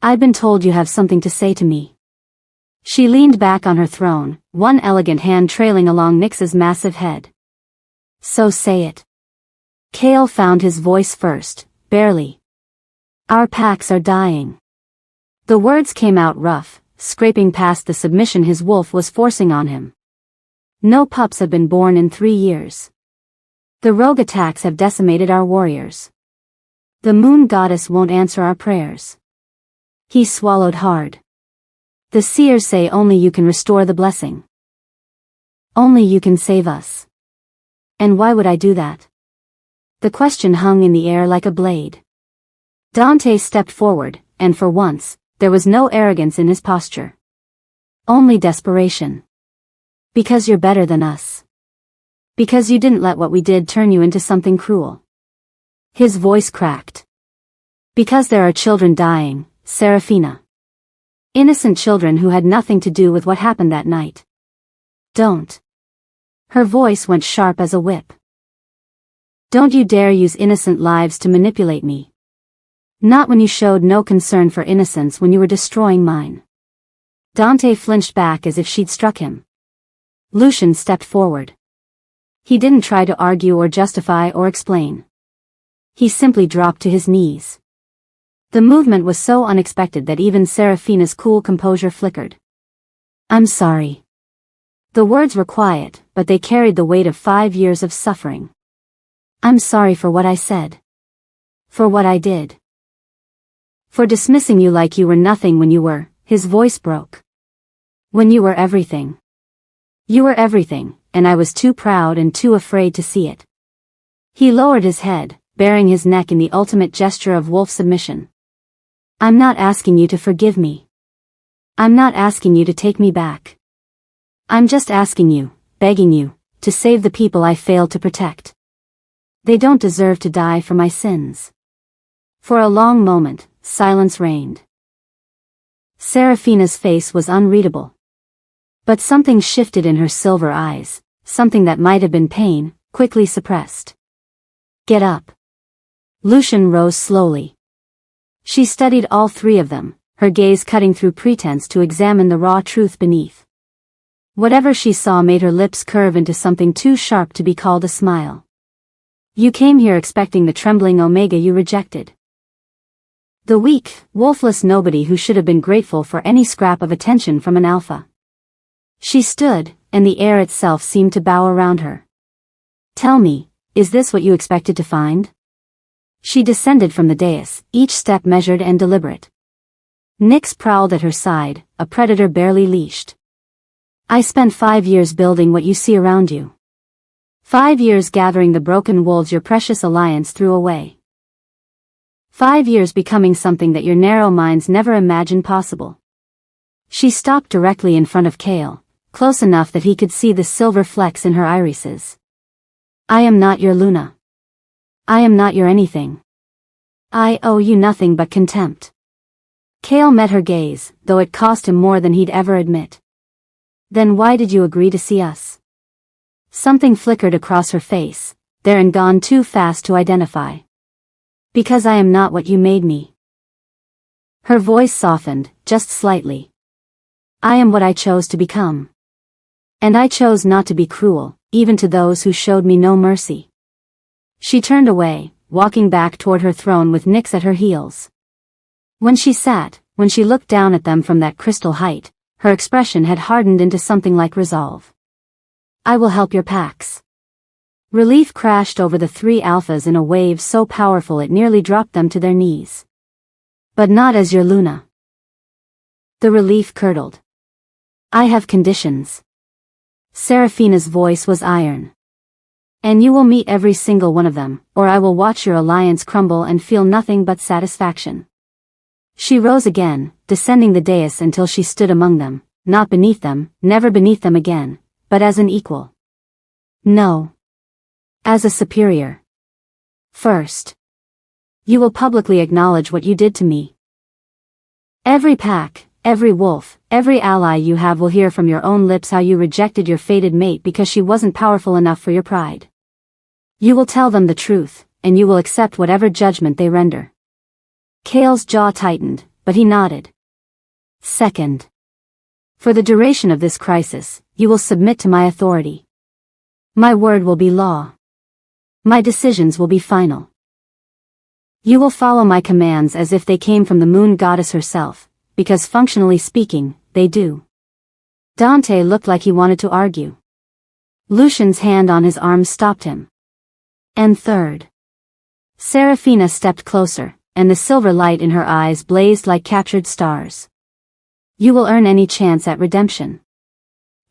I've been told you have something to say to me. She leaned back on her throne, one elegant hand trailing along Nyx's massive head. So say it. Kale found his voice first, barely. Our packs are dying. The words came out rough, scraping past the submission his wolf was forcing on him. No pups have been born in 3 years. The rogue attacks have decimated our warriors. The moon goddess won't answer our prayers. He swallowed hard. The seers say only you can restore the blessing. Only you can save us. And why would I do that? The question hung in the air like a blade. Dante stepped forward, and for once, there was no arrogance in his posture. Only desperation. Because you're better than us. Because you didn't let what we did turn you into something cruel. His voice cracked. Because there are children dying, Serafina. Innocent children who had nothing to do with what happened that night. Don't. Her voice went sharp as a whip. Don't you dare use innocent lives to manipulate me. Not when you showed no concern for innocence when you were destroying mine. Dante flinched back as if she'd struck him. Lucian stepped forward. He didn't try to argue or justify or explain. He simply dropped to his knees. The movement was so unexpected that even Serafina's cool composure flickered. I'm sorry. The words were quiet, but they carried the weight of 5 years of suffering. I'm sorry for what I said. For what I did. For dismissing you like you were nothing when you were, his voice broke. When you were everything. You were everything, and I was too proud and too afraid to see it. He lowered his head, baring his neck in the ultimate gesture of wolf submission. I'm not asking you to forgive me. I'm not asking you to take me back. I'm just asking you, begging you, to save the people I failed to protect. They don't deserve to die for my sins. For a long moment, silence reigned. Serafina's face was unreadable. But something shifted in her silver eyes, something that might have been pain, quickly suppressed. Get up. Lucian rose slowly. She studied all 3 of them, her gaze cutting through pretense to examine the raw truth beneath. Whatever she saw made her lips curve into something too sharp to be called a smile. You came here expecting the trembling Omega you rejected. The weak, wolfless nobody who should have been grateful for any scrap of attention from an alpha. She stood, and the air itself seemed to bow around her. Tell me, is this what you expected to find? She descended from the dais, each step measured and deliberate. Nyx prowled at her side, a predator barely leashed. I spent 5 years building what you see around you. 5 years gathering the broken wolves your precious alliance threw away. 5 years becoming something that your narrow minds never imagined possible. She stopped directly in front of Kale, close enough that he could see the silver flecks in her irises. I am not your Luna. I am not your anything. I owe you nothing but contempt. Kale met her gaze, though it cost him more than he'd ever admit. Then why did you agree to see us? Something flickered across her face, there and gone too fast to identify. Because I am not what you made me. Her voice softened, just slightly. I am what I chose to become. And I chose not to be cruel, even to those who showed me no mercy. She turned away, walking back toward her throne with Nyx at her heels. When she looked down at them from that crystal height, her expression had hardened into something like resolve. I will help your packs. Relief crashed over the 3 alphas in a wave so powerful it nearly dropped them to their knees. But not as your Luna. The relief curdled. I have conditions. Serafina's voice was iron. And you will meet every single one of them, or I will watch your alliance crumble and feel nothing but satisfaction. She rose again, descending the dais until she stood among them, not beneath them, never beneath them again, but as an equal. No. As a superior. First. You will publicly acknowledge what you did to me. Every pack, every wolf, every ally you have will hear from your own lips how you rejected your fated mate because she wasn't powerful enough for your pride. You will tell them the truth, and you will accept whatever judgment they render. Kale's jaw tightened, but he nodded. Second. For the duration of this crisis, you will submit to my authority. My word will be law. My decisions will be final. You will follow my commands as if they came from the moon goddess herself, because functionally speaking, they do. Dante looked like he wanted to argue. Lucian's hand on his arm stopped him. And third. Serafina stepped closer, and the silver light in her eyes blazed like captured stars. You will earn any chance at redemption.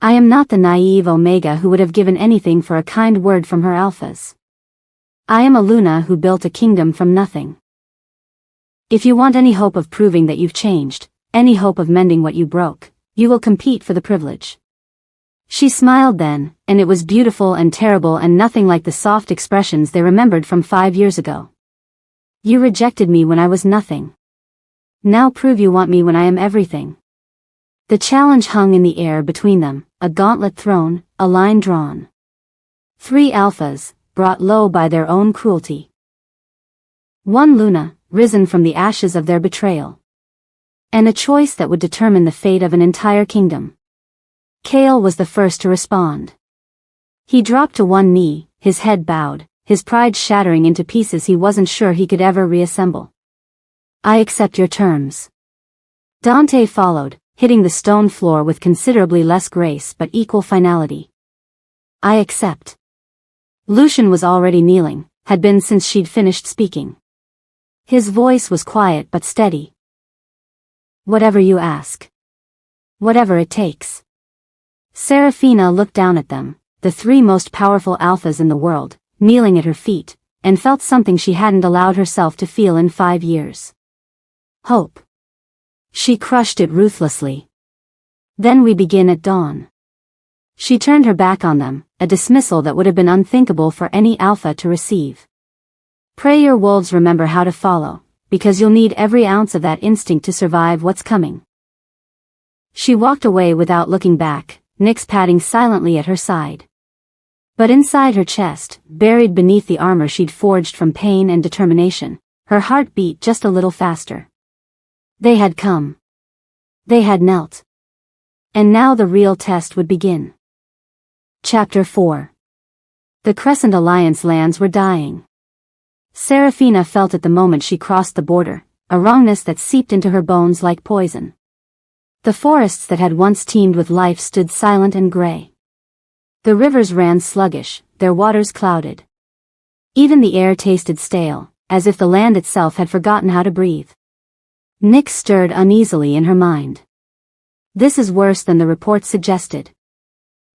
I am not the naive Omega who would have given anything for a kind word from her alphas. I am a Luna who built a kingdom from nothing. If you want any hope of proving that you've changed, any hope of mending what you broke, you will compete for the privilege. She smiled then, and it was beautiful and terrible and nothing like the soft expressions they remembered from 5 years ago. You rejected me when I was nothing. Now prove you want me when I am everything. The challenge hung in the air between them, a gauntlet thrown, a line drawn. 3 alphas, brought low by their own cruelty. 1 Luna, risen from the ashes of their betrayal. And a choice that would determine the fate of an entire kingdom. Kale was the first to respond. He dropped to one knee, his head bowed, his pride shattering into pieces he wasn't sure he could ever reassemble. I accept your terms. Dante followed, hitting the stone floor with considerably less grace but equal finality. I accept. Lucian was already kneeling, had been since she'd finished speaking. His voice was quiet but steady. Whatever you ask. Whatever it takes. Serafina looked down at them, the 3 most powerful alphas in the world, kneeling at her feet, and felt something she hadn't allowed herself to feel in 5 years. Hope. She crushed it ruthlessly. Then we begin at dawn. She turned her back on them, a dismissal that would have been unthinkable for any alpha to receive. Pray your wolves remember how to follow, because you'll need every ounce of that instinct to survive what's coming. She walked away without looking back, Nyx padding silently at her side. But inside her chest, buried beneath the armor she'd forged from pain and determination, her heart beat just a little faster. They had come. They had knelt. And now the real test would begin. Chapter 4. The Crescent Alliance lands were dying. Serafina felt it the moment she crossed the border, a wrongness that seeped into her bones like poison. The forests that had once teemed with life stood silent and gray. The rivers ran sluggish, their waters clouded. Even the air tasted stale, as if the land itself had forgotten how to breathe. Nyx stirred uneasily in her mind. This is worse than the report suggested.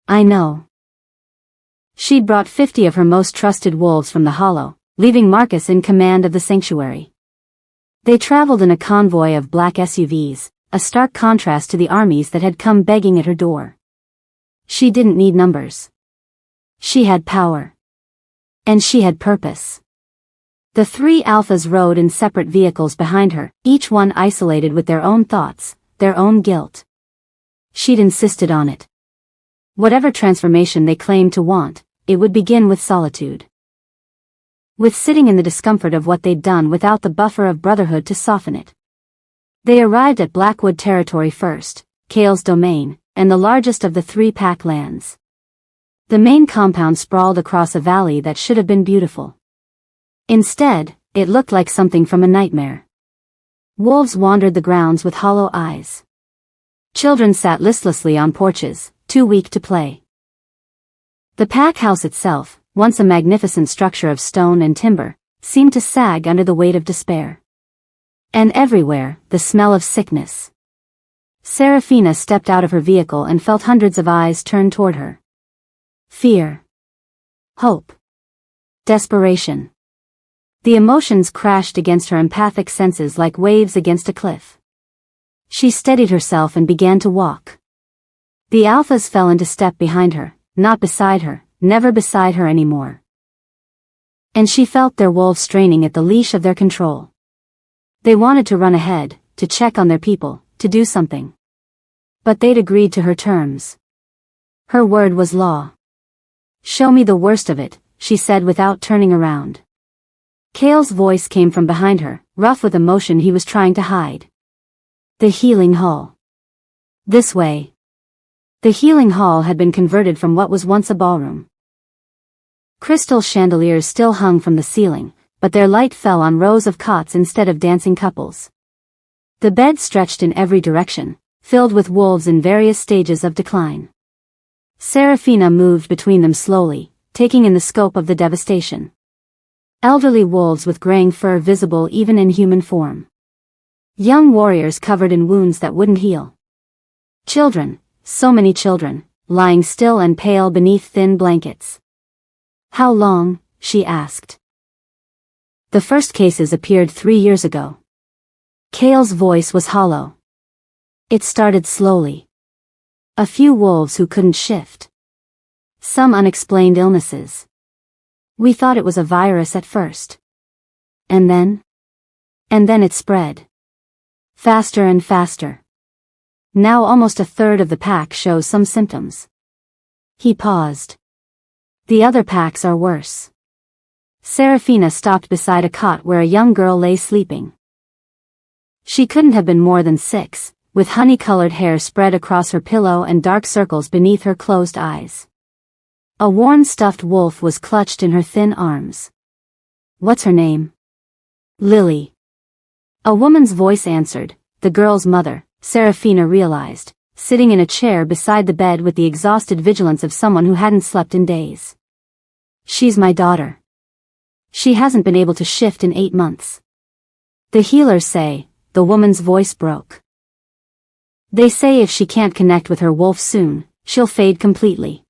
I know. She'd brought 50 of her most trusted wolves from the Hollow, leaving Marcus in command of the sanctuary. They traveled in a convoy of black SUVs, a stark contrast to the armies that had come begging at her door. She didn't need numbers. She had power. And she had purpose. The 3 alphas rode in separate vehicles behind her, each one isolated with their own thoughts, their own guilt. She'd insisted on it. Whatever transformation they claimed to want, it would begin with solitude. With sitting in the discomfort of what they'd done without the buffer of brotherhood to soften it. They arrived at Blackwood territory first, Kale's domain, and the largest of the 3 pack lands. The main compound sprawled across a valley that should have been beautiful. Instead, it looked like something from a nightmare. Wolves wandered the grounds with hollow eyes. Children sat listlessly on porches, too weak to play. The pack house itself, once a magnificent structure of stone and timber, seemed to sag under the weight of despair. And everywhere, the smell of sickness. Serafina stepped out of her vehicle and felt hundreds of eyes turn toward her. Fear. Hope. Desperation. The emotions crashed against her empathic senses like waves against a cliff. She steadied herself and began to walk. The alphas fell into step behind her, not beside her, never beside her anymore. And she felt their wolves straining at the leash of their control. They wanted to run ahead, to check on their people, to do something. But they'd agreed to her terms. Her word was law. Show me the worst of it, she said without turning around. Kale's voice came from behind her, rough with emotion he was trying to hide. The healing hall. This way. The healing hall had been converted from what was once a ballroom. Crystal chandeliers still hung from the ceiling, but their light fell on rows of cots instead of dancing couples. The bed stretched in every direction, filled with wolves in various stages of decline. Serafina moved between them slowly, taking in the scope of the devastation. Elderly wolves with graying fur visible even in human form. Young warriors covered in wounds that wouldn't heal. Children, so many children, lying still and pale beneath thin blankets. How long? She asked. The first cases appeared 3 years ago. Kale's voice was hollow. It started slowly. A few wolves who couldn't shift. Some unexplained illnesses. We thought it was a virus at first. And then it spread. Faster and faster. Now almost a third of the pack shows some symptoms. He paused. The other packs are worse. Serafina stopped beside a cot where a young girl lay sleeping. She couldn't have been more than 6, with honey-colored hair spread across her pillow and dark circles beneath her closed eyes. A worn stuffed wolf was clutched in her thin arms. What's her name? Lily. A woman's voice answered, the girl's mother, Serafina realized, sitting in a chair beside the bed with the exhausted vigilance of someone who hadn't slept in days. She's my daughter. She hasn't been able to shift in 8 months. The healers say, the woman's voice broke. They say if she can't connect with her wolf soon, she'll fade completely.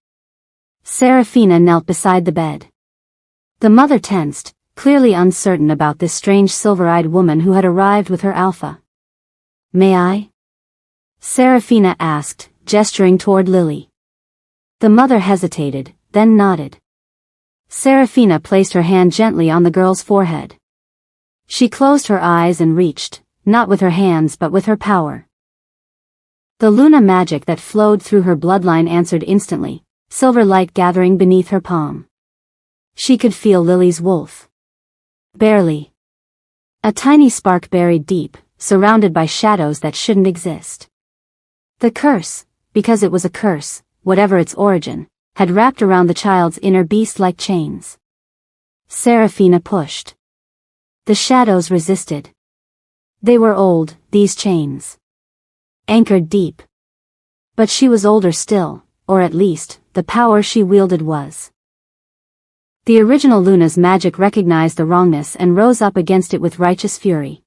Serafina knelt beside the bed. The mother tensed, clearly uncertain about this strange silver-eyed woman who had arrived with her alpha. May I? Serafina asked, gesturing toward Lily. The mother hesitated, then nodded. Serafina placed her hand gently on the girl's forehead. She closed her eyes and reached, not with her hands but with her power. The Luna magic that flowed through her bloodline answered instantly, silver light gathering beneath her palm. She could feel Lily's wolf. Barely. A tiny spark buried deep, surrounded by shadows that shouldn't exist. The curse, because it was a curse, whatever its origin, had wrapped around the child's inner beast like chains. Serafina pushed. The shadows resisted. They were old, these chains. Anchored deep. But she was older still, or at least, the power she wielded was. The original Luna's magic recognized the wrongness and rose up against it with righteous fury.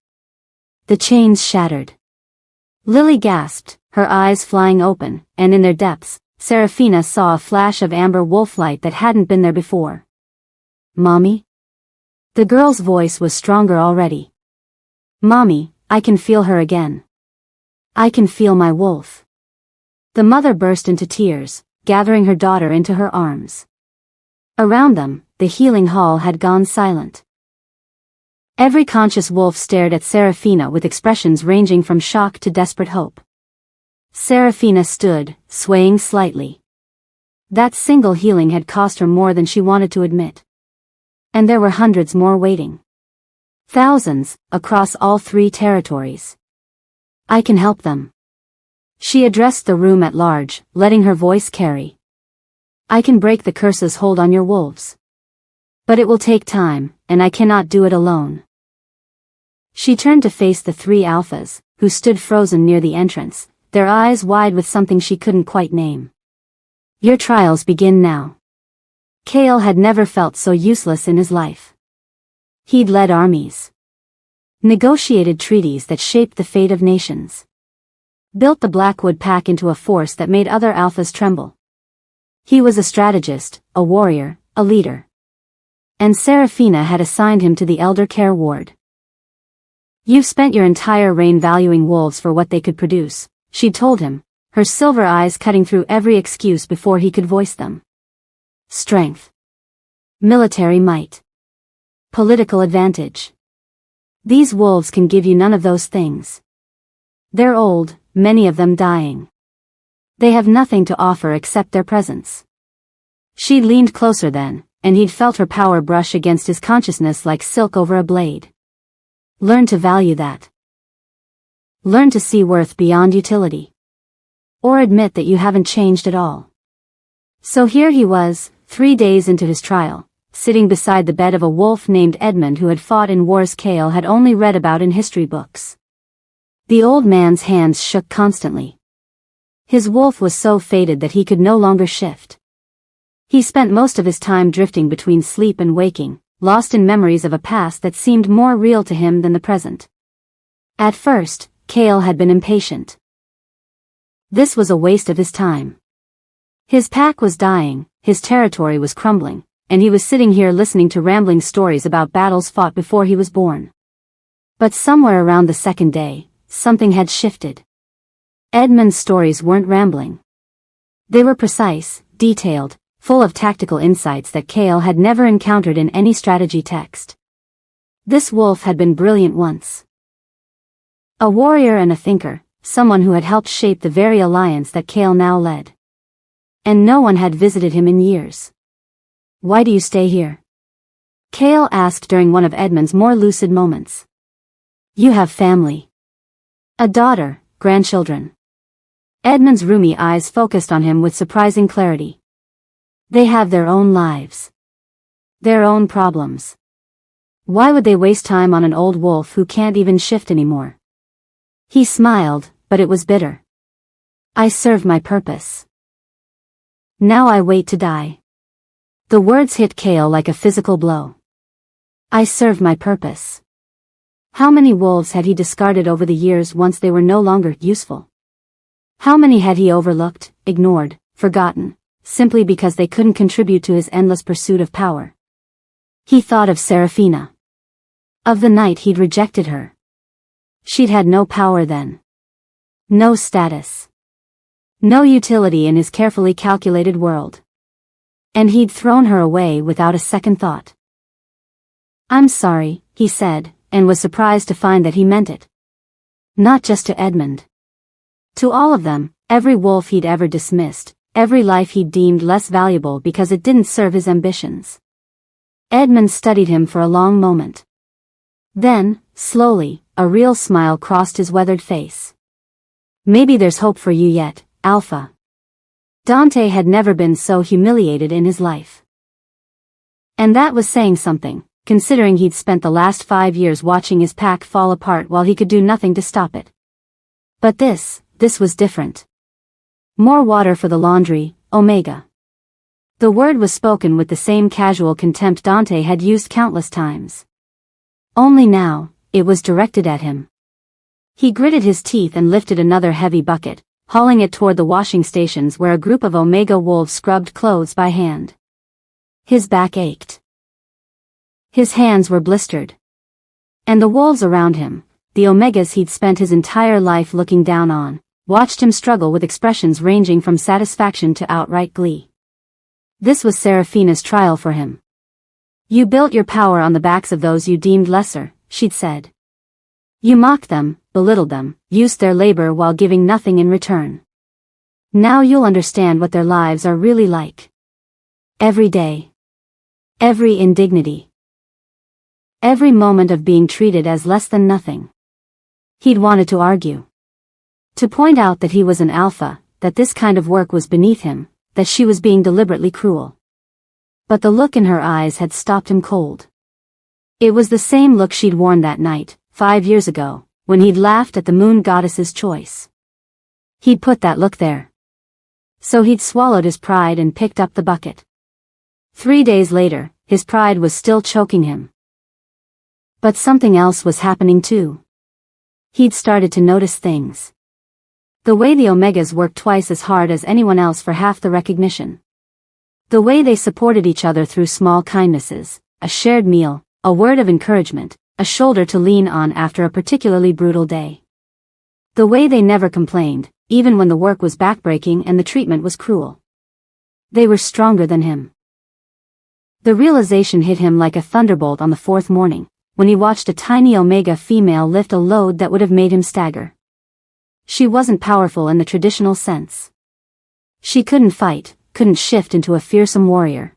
The chains shattered. Lily gasped, her eyes flying open, and in their depths, Serafina saw a flash of amber wolf light that hadn't been there before. Mommy? The girl's voice was stronger already. Mommy, I can feel her again. I can feel my wolf. The mother burst into tears, gathering her daughter into her arms. Around them, the healing hall had gone silent. Every conscious wolf stared at Serafina with expressions ranging from shock to desperate hope. Serafina stood, swaying slightly. That single healing had cost her more than she wanted to admit. And there were hundreds more waiting. Thousands, across all 3 territories. I can help them. She addressed the room at large, letting her voice carry. I can break the curse's hold on your wolves. But it will take time, and I cannot do it alone. She turned to face the 3 alphas, who stood frozen near the entrance, their eyes wide with something she couldn't quite name. Your trials begin now. Kale had never felt so useless in his life. He'd led armies. Negotiated treaties that shaped the fate of nations. Built the Blackwood Pack into a force that made other alphas tremble. He was a strategist, a warrior, a leader. And Serafina had assigned him to the elder care ward. You've spent your entire reign valuing wolves for what they could produce, she told him, her silver eyes cutting through every excuse before he could voice them. Strength. Military might. Political advantage. These wolves can give you none of those things. They're old, many of them dying. They have nothing to offer except their presence. She leaned closer then, and he'd felt her power brush against his consciousness like silk over a blade. Learn to value that. Learn to see worth beyond utility. Or admit that you haven't changed at all. So here he was, 3 days into his trial, sitting beside the bed of a wolf named Edmund who had fought in wars Cale had only read about in history books. The old man's hands shook constantly. His wolf was so faded that he could no longer shift. He spent most of his time drifting between sleep and waking, lost in memories of a past that seemed more real to him than the present. At first, Cale had been impatient. This was a waste of his time. His pack was dying, his territory was crumbling, and he was sitting here listening to rambling stories about battles fought before he was born. But somewhere around the second day, something had shifted. Edmund's stories weren't rambling. They were precise, detailed, full of tactical insights that Cale had never encountered in any strategy text. This wolf had been brilliant once. A warrior and a thinker, someone who had helped shape the very alliance that Cale now led. And no one had visited him in years. "Why do you stay here?" Cale asked during one of Edmund's more lucid moments. "You have family. A daughter, grandchildren." Edmund's roomy eyes focused on him with surprising clarity. "They have their own lives. Their own problems. Why would they waste time on an old wolf who can't even shift anymore?" He smiled, but it was bitter. "I serve my purpose. Now I wait to die." The words hit Cale like a physical blow. I serve my purpose. How many wolves had he discarded over the years once they were no longer useful? How many had he overlooked, ignored, forgotten, simply because they couldn't contribute to his endless pursuit of power? He thought of Serafina. Of the night he'd rejected her. She'd had no power then. No status. No utility in his carefully calculated world. And he'd thrown her away without a second thought. "I'm sorry," he said, and was surprised to find that he meant it. Not just to Edmund. To all of them, every wolf he'd ever dismissed, every life he'd deemed less valuable because it didn't serve his ambitions. Edmund studied him for a long moment. Then, slowly, a real smile crossed his weathered face. "Maybe there's hope for you yet, Alpha." Dante had never been so humiliated in his life. And that was saying something, considering he'd spent the last 5 years watching his pack fall apart while he could do nothing to stop it. But this was different. More water for the laundry, Omega. The word was spoken with the same casual contempt Dante had used countless times. Only now, it was directed at him. He gritted his teeth and lifted another heavy bucket, hauling it toward the washing stations where a group of Omega wolves scrubbed clothes by hand. His back ached. His hands were blistered. And the wolves around him, the Omegas he'd spent his entire life looking down on, watched him struggle with expressions ranging from satisfaction to outright glee. This was Serafina's trial for him. "You built your power on the backs of those you deemed lesser," she'd said. "You mocked them, belittled them, used their labor while giving nothing in return. Now you'll understand what their lives are really like. Every day. Every indignity. Every moment of being treated as less than nothing." He'd wanted to argue. To point out that he was an alpha, that this kind of work was beneath him, that she was being deliberately cruel. But the look in her eyes had stopped him cold. It was the same look she'd worn that night, 5 years ago, when he'd laughed at the moon goddess's choice. He'd put that look there. So he'd swallowed his pride and picked up the bucket. 3 days later, his pride was still choking him. But something else was happening too. He'd started to notice things. The way the Omegas worked twice as hard as anyone else for half the recognition. The way they supported each other through small kindnesses, a shared meal, a word of encouragement, a shoulder to lean on after a particularly brutal day. The way they never complained, even when the work was backbreaking and the treatment was cruel. They were stronger than him. The realization hit him like a thunderbolt on the 4th morning, when he watched a tiny Omega female lift a load that would have made him stagger. She wasn't powerful in the traditional sense. She couldn't fight, couldn't shift into a fearsome warrior.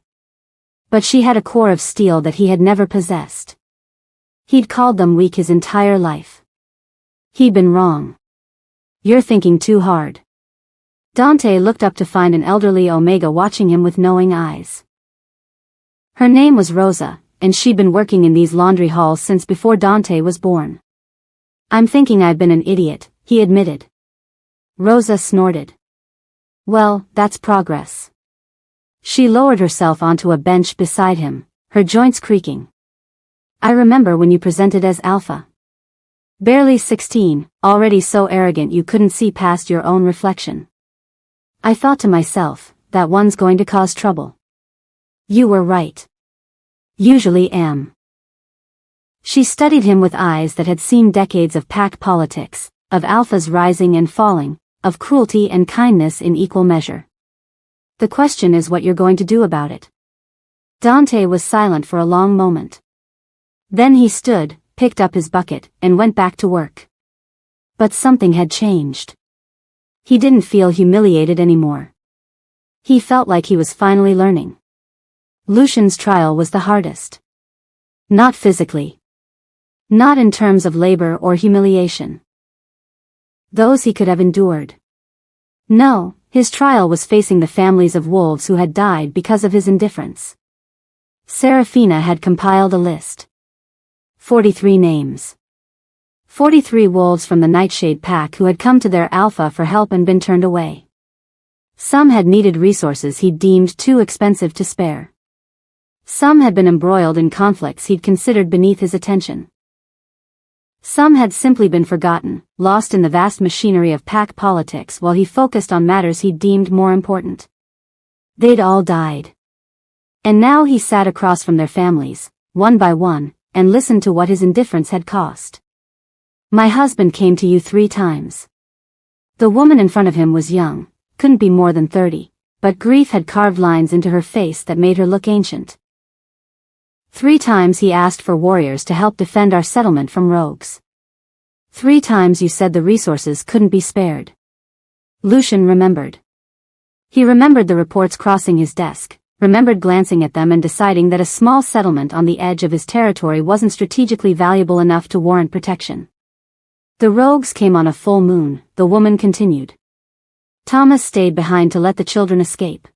But she had a core of steel that he had never possessed. He'd called them weak his entire life. He'd been wrong. "You're thinking too hard. Dante looked up to find an elderly Omega watching him with knowing eyes. Her name was Rosa, and she'd been working in these laundry halls since before Dante was born. "I'm thinking I've been an idiot," he admitted. Rosa snorted. "Well, that's progress." She lowered herself onto a bench beside him, her joints creaking. "I remember when you presented as Alpha. Barely 16, already so arrogant you couldn't see past your own reflection. I thought to myself, that one's going to cause trouble. You were right. Usually am." She studied him with eyes that had seen decades of pack politics, of alphas rising and falling, of cruelty and kindness in equal measure. "The question is what you're going to do about it." Dante was silent for a long moment. Then he stood, picked up his bucket, and went back to work. But something had changed. He didn't feel humiliated anymore. He felt like he was finally learning. Lucian's trial was the hardest. Not physically. Not in terms of labor or humiliation. Those he could have endured. No, his trial was facing the families of wolves who had died because of his indifference. Serafina had compiled a list. 43 names. 43 wolves from the Nightshade pack who had come to their alpha for help and been turned away. Some had needed resources he'd deemed too expensive to spare. Some had been embroiled in conflicts he'd considered beneath his attention. Some had simply been forgotten, lost in the vast machinery of pack politics while he focused on matters he deemed more important. They'd all died. And now he sat across from their families, one by one, and listened to what his indifference had cost. "My husband came to you 3 times. The woman in front of him was young, couldn't be more than 30, but grief had carved lines into her face that made her look ancient. 3 times he asked for warriors to help defend our settlement from rogues. 3 times you said the resources couldn't be spared." Lucian remembered. He remembered the reports crossing his desk, remembered glancing at them and deciding that a small settlement on the edge of his territory wasn't strategically valuable enough to warrant protection. "The rogues came on a full moon," the woman continued. "Thomas stayed behind to let the children escape.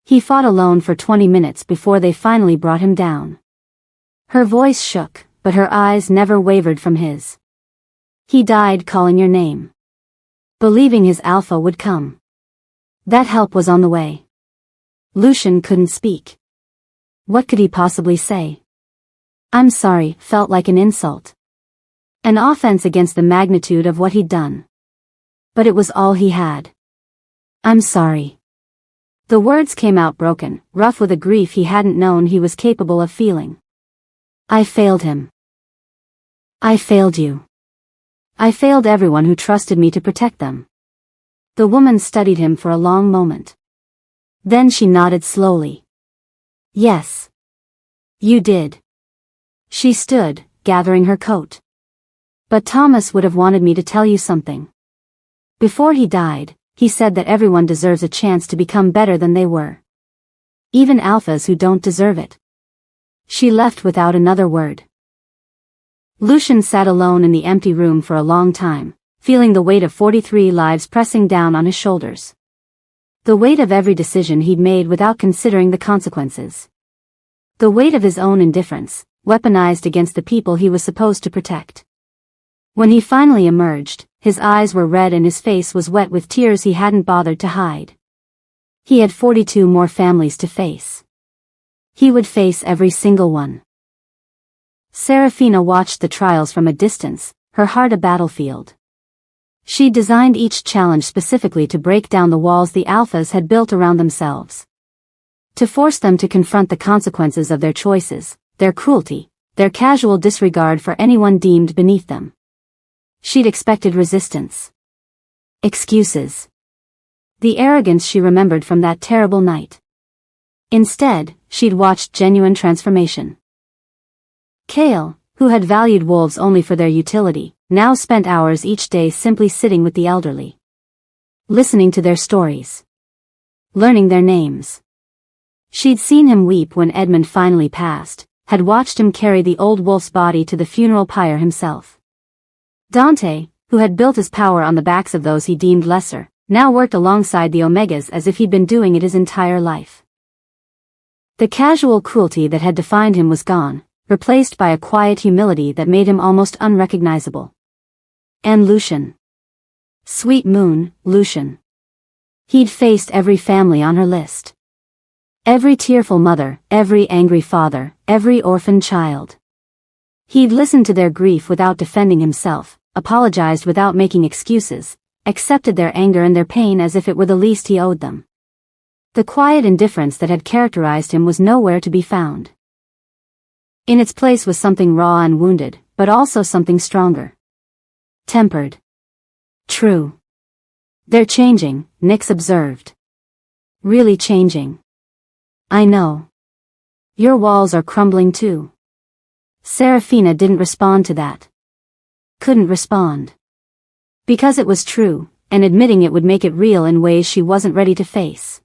He fought alone for 20 minutes before they finally brought him down." Her voice shook, but her eyes never wavered from his. "He died calling your name. Believing his alpha would come. That help was on the way." Lucian couldn't speak. What could he possibly say? "I'm sorry" felt like an insult. An offense against the magnitude of what he'd done. But it was all he had. "I'm sorry." The words came out broken, rough with a grief he hadn't known he was capable of feeling. "I failed him. I failed you. I failed everyone who trusted me to protect them." The woman studied him for a long moment. Then she nodded slowly. "Yes. You did." She stood, gathering her coat. "But Thomas would have wanted me to tell you something. Before he died, he said that everyone deserves a chance to become better than they were. Even alphas who don't deserve it." She left without another word. Lucian sat alone in the empty room for a long time, feeling the weight of 43 lives pressing down on his shoulders. The weight of every decision he'd made without considering the consequences. The weight of his own indifference, weaponized against the people he was supposed to protect. When he finally emerged, his eyes were red and his face was wet with tears he hadn't bothered to hide. He had 42 more families to face. He would face every single one. Serafina watched the trials from a distance, her heart a battlefield. She designed each challenge specifically to break down the walls the alphas had built around themselves. To force them to confront the consequences of their choices, their cruelty, their casual disregard for anyone deemed beneath them. She'd expected resistance. Excuses. The arrogance she remembered from that terrible night. Instead, she'd watched genuine transformation. Kale, who had valued wolves only for their utility, now spent hours each day simply sitting with the elderly. Listening to their stories. Learning their names. She'd seen him weep when Edmund finally passed, had watched him carry the old wolf's body to the funeral pyre himself. Dante, who had built his power on the backs of those he deemed lesser, now worked alongside the Omegas as if he'd been doing it his entire life. The casual cruelty that had defined him was gone, replaced by a quiet humility that made him almost unrecognizable. And Lucian. Sweet moon, Lucian. He'd faced every family on her list. Every tearful mother, every angry father, every orphaned child. He'd listened to their grief without defending himself, apologized without making excuses, accepted their anger and their pain as if it were the least he owed them. The quiet indifference that had characterized him was nowhere to be found. In its place was something raw and wounded, but also something stronger. Tempered. True. They're changing, Nyx observed. Really changing. I know. Your walls are crumbling too. Serafina didn't respond to that. Couldn't respond. Because it was true, and admitting it would make it real in ways she wasn't ready to face.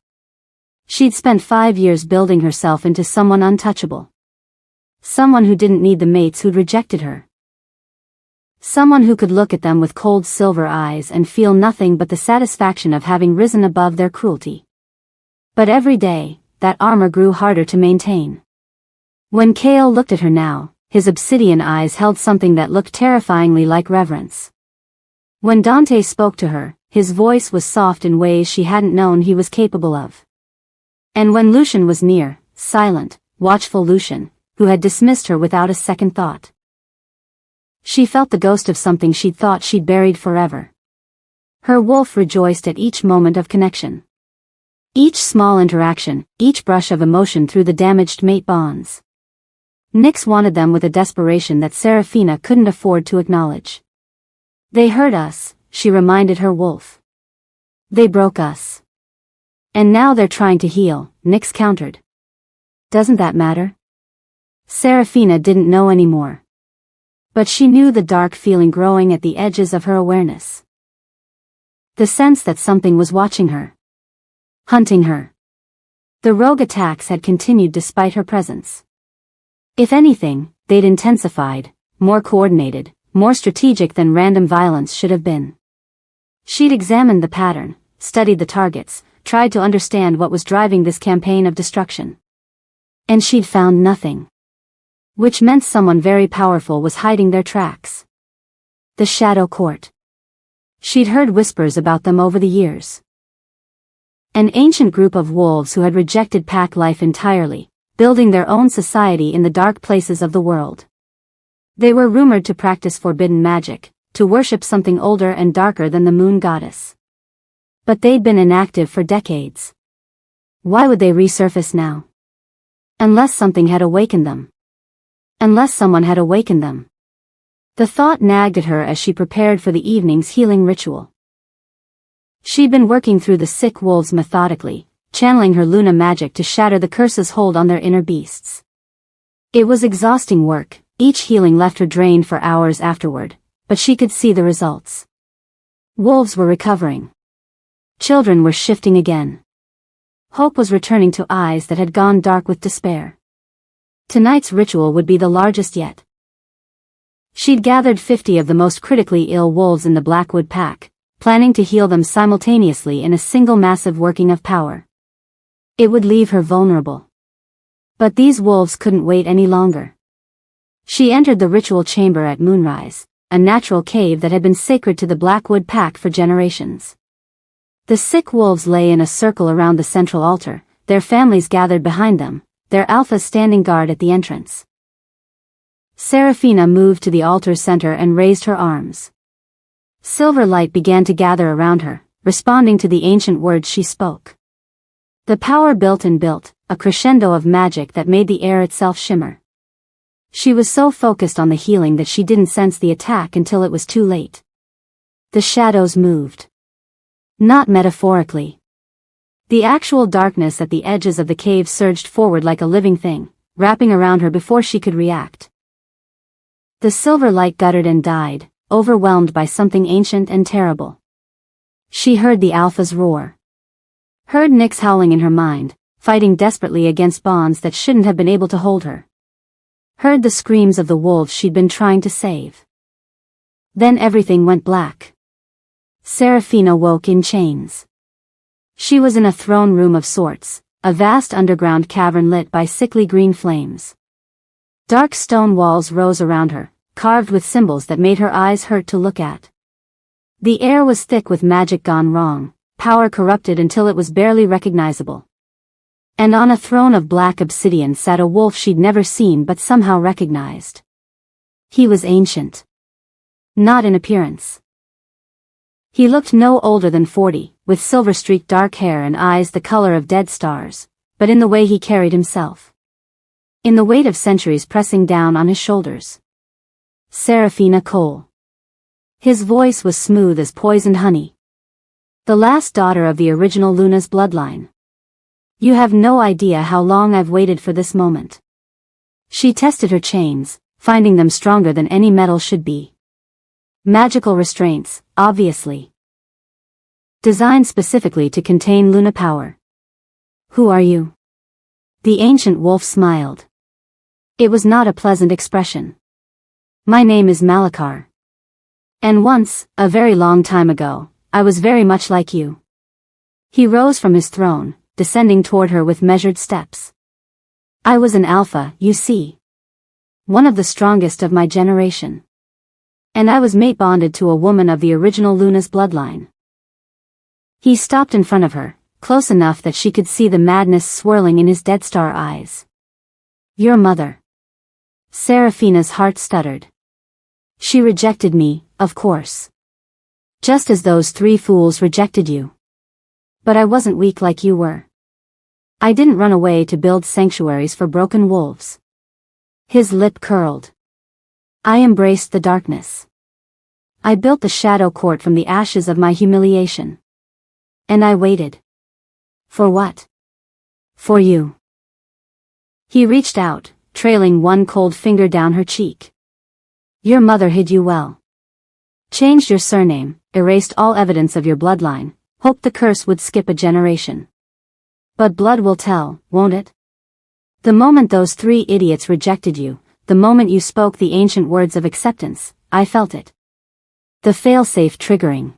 She'd spent 5 years building herself into someone untouchable. Someone who didn't need the mates who'd rejected her. Someone who could look at them with cold silver eyes and feel nothing but the satisfaction of having risen above their cruelty. But every day, that armor grew harder to maintain. When Kale looked at her now, his obsidian eyes held something that looked terrifyingly like reverence. When Dante spoke to her, his voice was soft in ways she hadn't known he was capable of. And when Lucian was near, silent, watchful Lucian, who had dismissed her without a second thought. She felt the ghost of something she'd thought she'd buried forever. Her wolf rejoiced at each moment of connection. Each small interaction, each brush of emotion through the damaged mate bonds. Nyx wanted them with a desperation that Serafina couldn't afford to acknowledge. They hurt us, she reminded her wolf. They broke us. And now they're trying to heal, Nyx countered. Doesn't that matter? Serafina didn't know anymore. But she knew the dark feeling growing at the edges of her awareness. The sense that something was watching her. Hunting her. The rogue attacks had continued despite her presence. If anything, they'd intensified, more coordinated, more strategic than random violence should have been. She'd examined the pattern, studied the targets, tried to understand what was driving this campaign of destruction. And she'd found nothing. Which meant someone very powerful was hiding their tracks. The Shadow Court. She'd heard whispers about them over the years. An ancient group of wolves who had rejected pack life entirely, building their own society in the dark places of the world. They were rumored to practice forbidden magic, to worship something older and darker than the moon goddess. But they'd been inactive for decades. Why would they resurface now? Unless something had awakened them. Unless someone had awakened them. The thought nagged at her as she prepared for the evening's healing ritual. She'd been working through the sick wolves methodically, channeling her Luna magic to shatter the curse's hold on their inner beasts. It was exhausting work, each healing left her drained for hours afterward, but she could see the results. Wolves were recovering. Children were shifting again. Hope was returning to eyes that had gone dark with despair. Tonight's ritual would be the largest yet. She'd gathered 50 of the most critically ill wolves in the Blackwood pack, planning to heal them simultaneously in a single massive working of power. It would leave her vulnerable. But these wolves couldn't wait any longer. She entered the ritual chamber at moonrise, a natural cave that had been sacred to the Blackwood pack for generations. The sick wolves lay in a circle around the central altar, their families gathered behind them, their alphas standing guard at the entrance. Serafina moved to the altar's center and raised her arms. Silver light began to gather around her, responding to the ancient words she spoke. The power built and built, a crescendo of magic that made the air itself shimmer. She was so focused on the healing that she didn't sense the attack until it was too late. The shadows moved. Not metaphorically. The actual darkness at the edges of the cave surged forward like a living thing, wrapping around her before she could react. The silver light guttered and died, overwhelmed by something ancient and terrible. She heard the alphas roar. Heard Nyx howling in her mind, fighting desperately against bonds that shouldn't have been able to hold her. Heard the screams of the wolves she'd been trying to save. Then everything went black. Serafina woke in chains. She was in a throne room of sorts, a vast underground cavern lit by sickly green flames. Dark stone walls rose around her, carved with symbols that made her eyes hurt to look at. The air was thick with magic gone wrong, power corrupted until it was barely recognizable. And on a throne of black obsidian sat a wolf she'd never seen but somehow recognized. He was ancient. Not in appearance. He looked no older than 40, with silver-streaked dark hair and eyes the color of dead stars, but in the way he carried himself. In the weight of centuries pressing down on his shoulders. Serafina Cole. His voice was smooth as poisoned honey. The last daughter of the original Luna's bloodline. You have no idea how long I've waited for this moment. She tested her chains, finding them stronger than any metal should be. Magical restraints, obviously. Designed specifically to contain Luna power. Who are you? The ancient wolf smiled. It was not a pleasant expression. My name is Malachar. And once, a very long time ago, I was very much like you. He rose from his throne, descending toward her with measured steps. I was an alpha, you see. One of the strongest of my generation. And I was mate bonded to a woman of the original Luna's bloodline. He stopped in front of her, close enough that she could see the madness swirling in his dead star eyes. Your mother. Serafina's heart stuttered. She rejected me, of course. Just as those 3 fools rejected you. But I wasn't weak like you were. I didn't run away to build sanctuaries for broken wolves. His lip curled. I embraced the darkness. I built the shadow court from the ashes of my humiliation. And I waited. For what? For you. He reached out, trailing one cold finger down her cheek. Your mother hid you well. Changed your surname, erased all evidence of your bloodline, hoped the curse would skip a generation. But blood will tell, won't it? The moment those 3 idiots rejected you, the moment you spoke the ancient words of acceptance, I felt it. The failsafe triggering.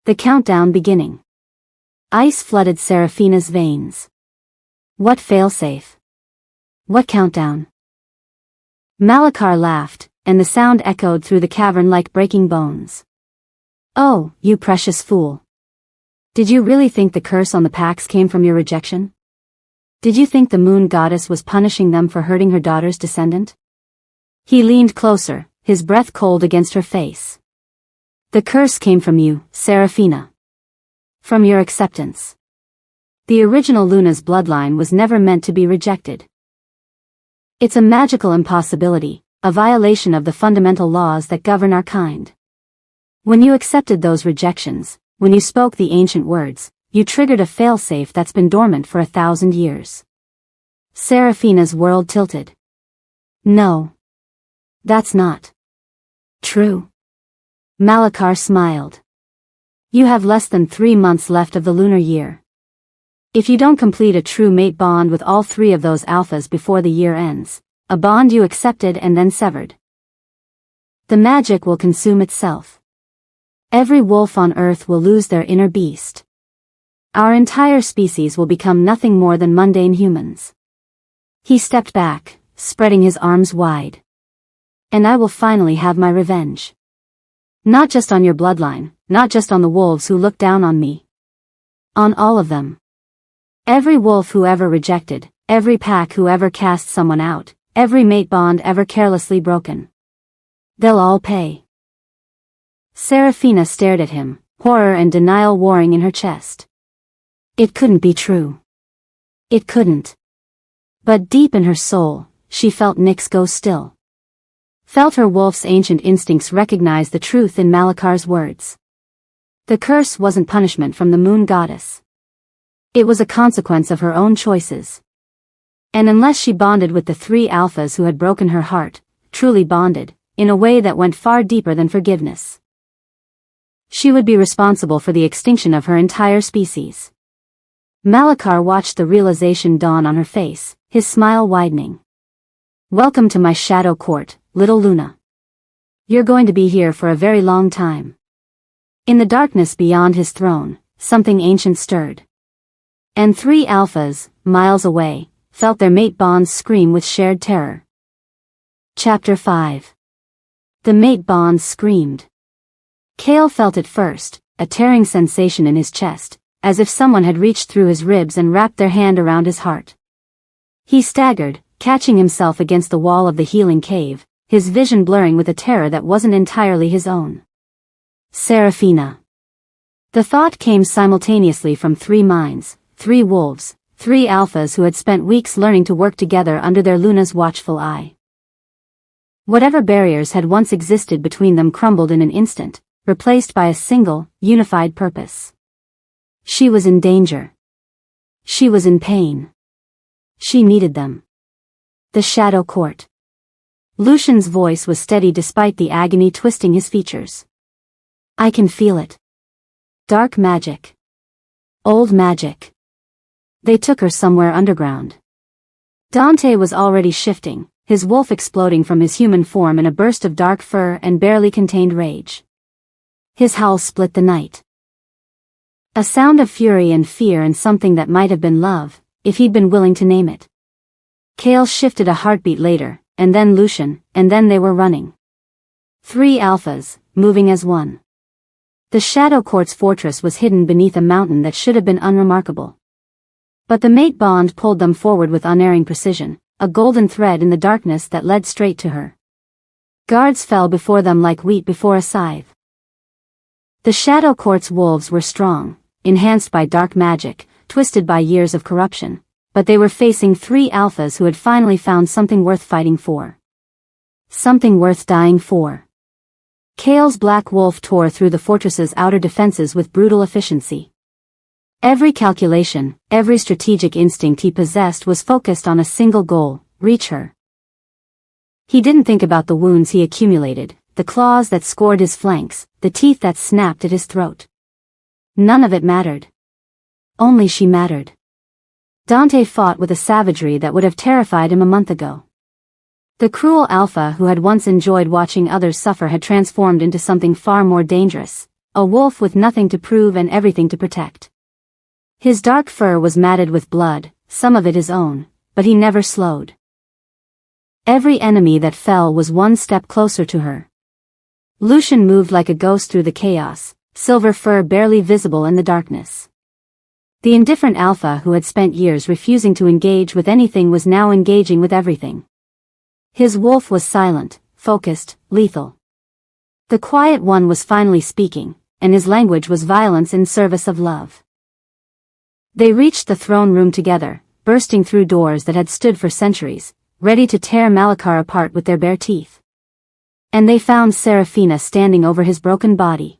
The countdown beginning. Ice flooded Serafina's veins. What failsafe? What countdown? Malachar laughed, and the sound echoed through the cavern like breaking bones. Oh, you precious fool. Did you really think the curse on the Pax came from your rejection? Did you think the moon goddess was punishing them for hurting her daughter's descendant? He leaned closer, his breath cold against her face. The curse came from you, Serafina. From your acceptance. The original Luna's bloodline was never meant to be rejected. It's a magical impossibility, a violation of the fundamental laws that govern our kind. When you accepted those rejections, when you spoke the ancient words, you triggered a failsafe that's been dormant for 1,000 years. Serafina's world tilted. No. That's not true. Malachar smiled. You have less than 3 months left of the lunar year. If you don't complete a true mate bond with all 3 of those alphas before the year ends, a bond you accepted and then severed, the magic will consume itself. Every wolf on Earth will lose their inner beast. Our entire species will become nothing more than mundane humans. He stepped back, spreading his arms wide. And I will finally have my revenge. Not just on your bloodline, not just on the wolves who looked down on me. On all of them. Every wolf who ever rejected, every pack who ever cast someone out, every mate bond ever carelessly broken. They'll all pay. Serafina stared at him, horror and denial warring in her chest. It couldn't be true. It couldn't. But deep in her soul, she felt Nyx go still. Felt her wolf's ancient instincts recognize the truth in Malachar's words. The curse wasn't punishment from the moon goddess. It was a consequence of her own choices. And unless she bonded with the 3 alphas who had broken her heart, truly bonded, in a way that went far deeper than forgiveness, she would be responsible for the extinction of her entire species. Malachar watched the realization dawn on her face, his smile widening. Welcome to my shadow court, little Luna. You're going to be here for a very long time. In the darkness beyond his throne, something ancient stirred. And 3 alphas, miles away, felt their mate bonds scream with shared terror. Chapter 5. The mate bonds screamed. Cale felt it first, a tearing sensation in his chest, as if someone had reached through his ribs and wrapped their hand around his heart. He staggered, catching himself against the wall of the healing cave, his vision blurring with a terror that wasn't entirely his own. Seraphina. The thought came simultaneously from 3 minds, 3 wolves, 3 alphas who had spent weeks learning to work together under their Luna's watchful eye. Whatever barriers had once existed between them crumbled in an instant, replaced by a single, unified purpose. She was in danger. She was in pain. She needed them. The Shadow Court. Lucian's voice was steady despite the agony twisting his features. I can feel it. Dark magic. Old magic. They took her somewhere underground. Dante was already shifting, his wolf exploding from his human form in a burst of dark fur and barely contained rage. His howl split the night. A sound of fury and fear and something that might have been love, if he'd been willing to name it. Cale shifted a heartbeat later, and then Lucian, and then they were running. 3 alphas, moving as one. The Shadow Court's fortress was hidden beneath a mountain that should have been unremarkable. But the mate bond pulled them forward with unerring precision, a golden thread in the darkness that led straight to her. Guards fell before them like wheat before a scythe. The Shadow Court's wolves were strong, enhanced by dark magic, twisted by years of corruption, but they were facing 3 alphas who had finally found something worth fighting for. Something worth dying for. Cale's black wolf tore through the fortress's outer defenses with brutal efficiency. Every calculation, every strategic instinct he possessed was focused on a single goal: reach her. He didn't think about the wounds he accumulated, the claws that scored his flanks, the teeth that snapped at his throat. None of it mattered. Only she mattered. Dante fought with a savagery that would have terrified him a month ago. The cruel alpha who had once enjoyed watching others suffer had transformed into something far more dangerous, a wolf with nothing to prove and everything to protect. His dark fur was matted with blood, some of it his own, but he never slowed. Every enemy that fell was one step closer to her. Lucian moved like a ghost through the chaos, silver fur barely visible in the darkness. The indifferent alpha who had spent years refusing to engage with anything was now engaging with everything. His wolf was silent, focused, lethal. The quiet one was finally speaking, and his language was violence in service of love. They reached the throne room together, bursting through doors that had stood for centuries, ready to tear Malachar apart with their bare teeth. And they found Seraphina standing over his broken body.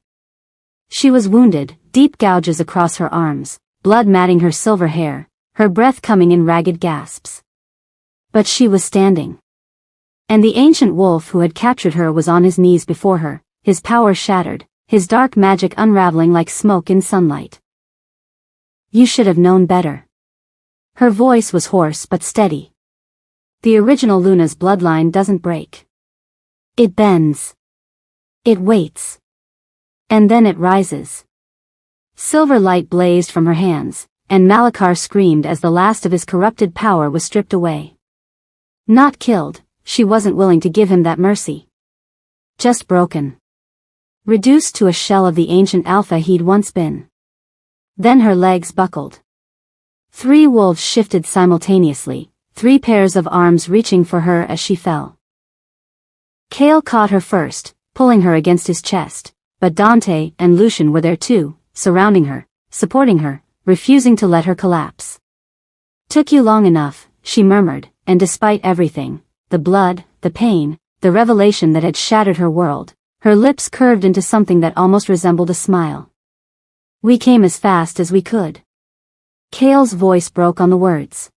She was wounded, deep gouges across her arms, blood matting her silver hair, her breath coming in ragged gasps. But she was standing. And the ancient wolf who had captured her was on his knees before her, his power shattered, his dark magic unraveling like smoke in sunlight. You should have known better. Her voice was hoarse but steady. The original Luna's bloodline doesn't break. It bends. It waits. And then it rises. Silver light blazed from her hands, and Malachar screamed as the last of his corrupted power was stripped away. Not killed, she wasn't willing to give him that mercy. Just broken. Reduced to a shell of the ancient alpha he'd once been. Then her legs buckled. 3 wolves shifted simultaneously, 3 pairs of arms reaching for her as she fell. Cale caught her first, pulling her against his chest, but Dante and Lucian were there too, surrounding her, supporting her, refusing to let her collapse. Took you long enough, she murmured, and despite everything, the blood, the pain, the revelation that had shattered her world, her lips curved into something that almost resembled a smile. We came as fast as we could. Cale's voice broke on the words.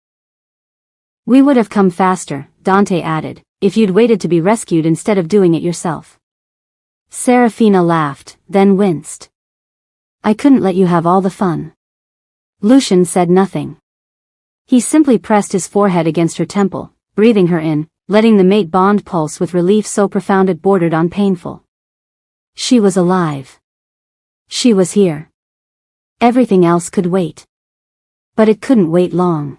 We would have come faster, Dante added, if you'd waited to be rescued instead of doing it yourself. Seraphina laughed, then winced. I couldn't let you have all the fun. Lucian said nothing. He simply pressed his forehead against her temple, breathing her in, letting the mate bond pulse with relief so profound it bordered on painful. She was alive. She was here. Everything else could wait. But it couldn't wait long.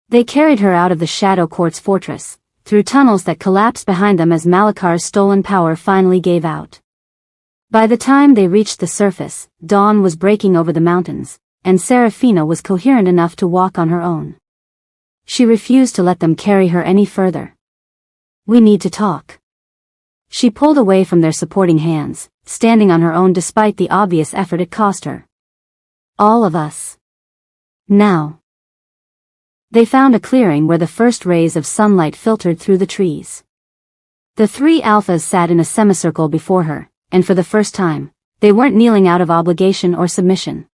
They carried her out of the Shadow Court's fortress, through tunnels that collapsed behind them as Malakar's stolen power finally gave out. By the time they reached the surface, dawn was breaking over the mountains, and Serafina was coherent enough to walk on her own. She refused to let them carry her any further. "We need to talk." She pulled away from their supporting hands, standing on her own despite the obvious effort it cost her. "All of us. Now." They found a clearing where the first rays of sunlight filtered through the trees. The three alphas sat in a semicircle before her, and for the first time, they weren't kneeling out of obligation or submission.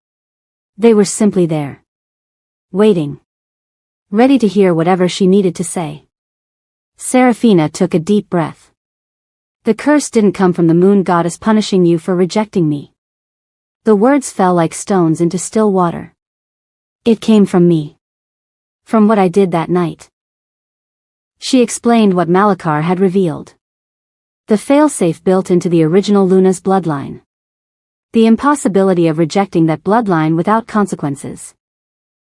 They were simply there. Waiting. Ready to hear whatever she needed to say. Serafina took a deep breath. "The curse didn't come from the moon goddess punishing you for rejecting me." The words fell like stones into still water. "It came from me. From what I did that night." She explained what Malakar had revealed. The failsafe built into the original Luna's bloodline. The impossibility of rejecting that bloodline without consequences.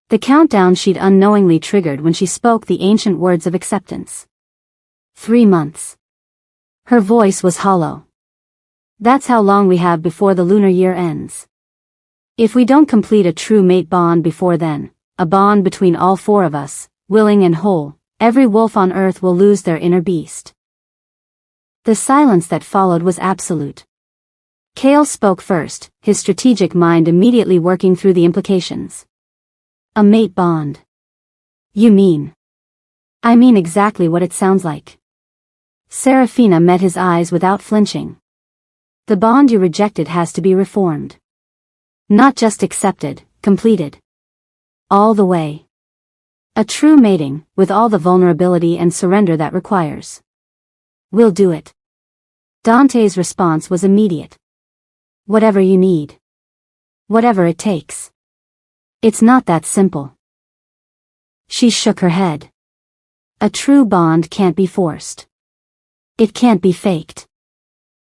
The countdown she'd unknowingly triggered when she spoke the ancient words of acceptance. 3 months. Her voice was hollow. "That's how long we have before the lunar year ends. If we don't complete a true mate bond before then, a bond between all 4 of us, willing and whole, every wolf on earth will lose their inner beast." The silence that followed was absolute. Kale spoke first, his strategic mind immediately working through the implications. "A mate bond. You mean?" "I mean exactly what it sounds like." Serafina met his eyes without flinching. "The bond you rejected has to be reformed. Not just accepted, completed. All the way. A true mating, with all the vulnerability and surrender that requires." "We'll do it." Dante's response was immediate. "Whatever you need. Whatever it takes." "It's not that simple." She shook her head. "A true bond can't be forced. It can't be faked.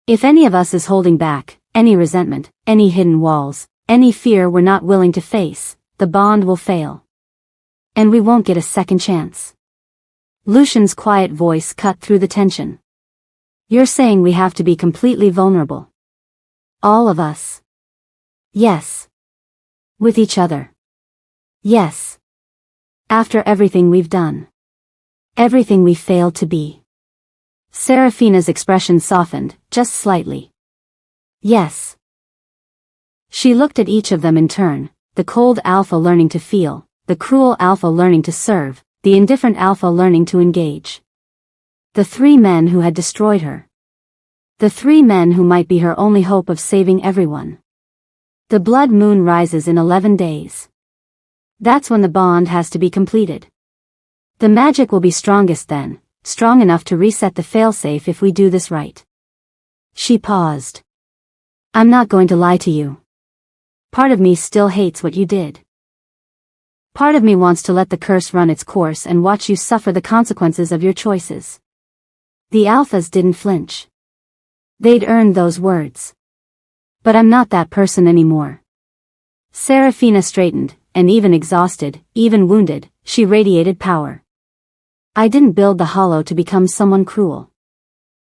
If any of us is holding back, any resentment, any hidden walls, any fear we're not willing to face, the bond will fail. And we won't get a second chance." Lucian's quiet voice cut through the tension. "You're saying we have to be completely vulnerable? All of us?" "Yes." "With each other?" "Yes." "After everything we've done? Everything we failed to be?" Serafina's expression softened, just slightly. "Yes." She looked at each of them in turn, the cold alpha learning to feel, the cruel alpha learning to serve, the indifferent alpha learning to engage. The 3 men who had destroyed her. The 3 men who might be her only hope of saving everyone. The blood moon rises in 11 days. That's when the bond has to be completed. The magic will be strongest then, strong enough to reset the failsafe if we do this right. She paused. "I'm not going to lie to you. Part of me still hates what you did. Part of me wants to let the curse run its course and watch you suffer the consequences of your choices." The alphas didn't flinch. They'd earned those words. "But I'm not that person anymore." Serafina straightened, and even exhausted, even wounded, she radiated power. "I didn't build the hollow to become someone cruel.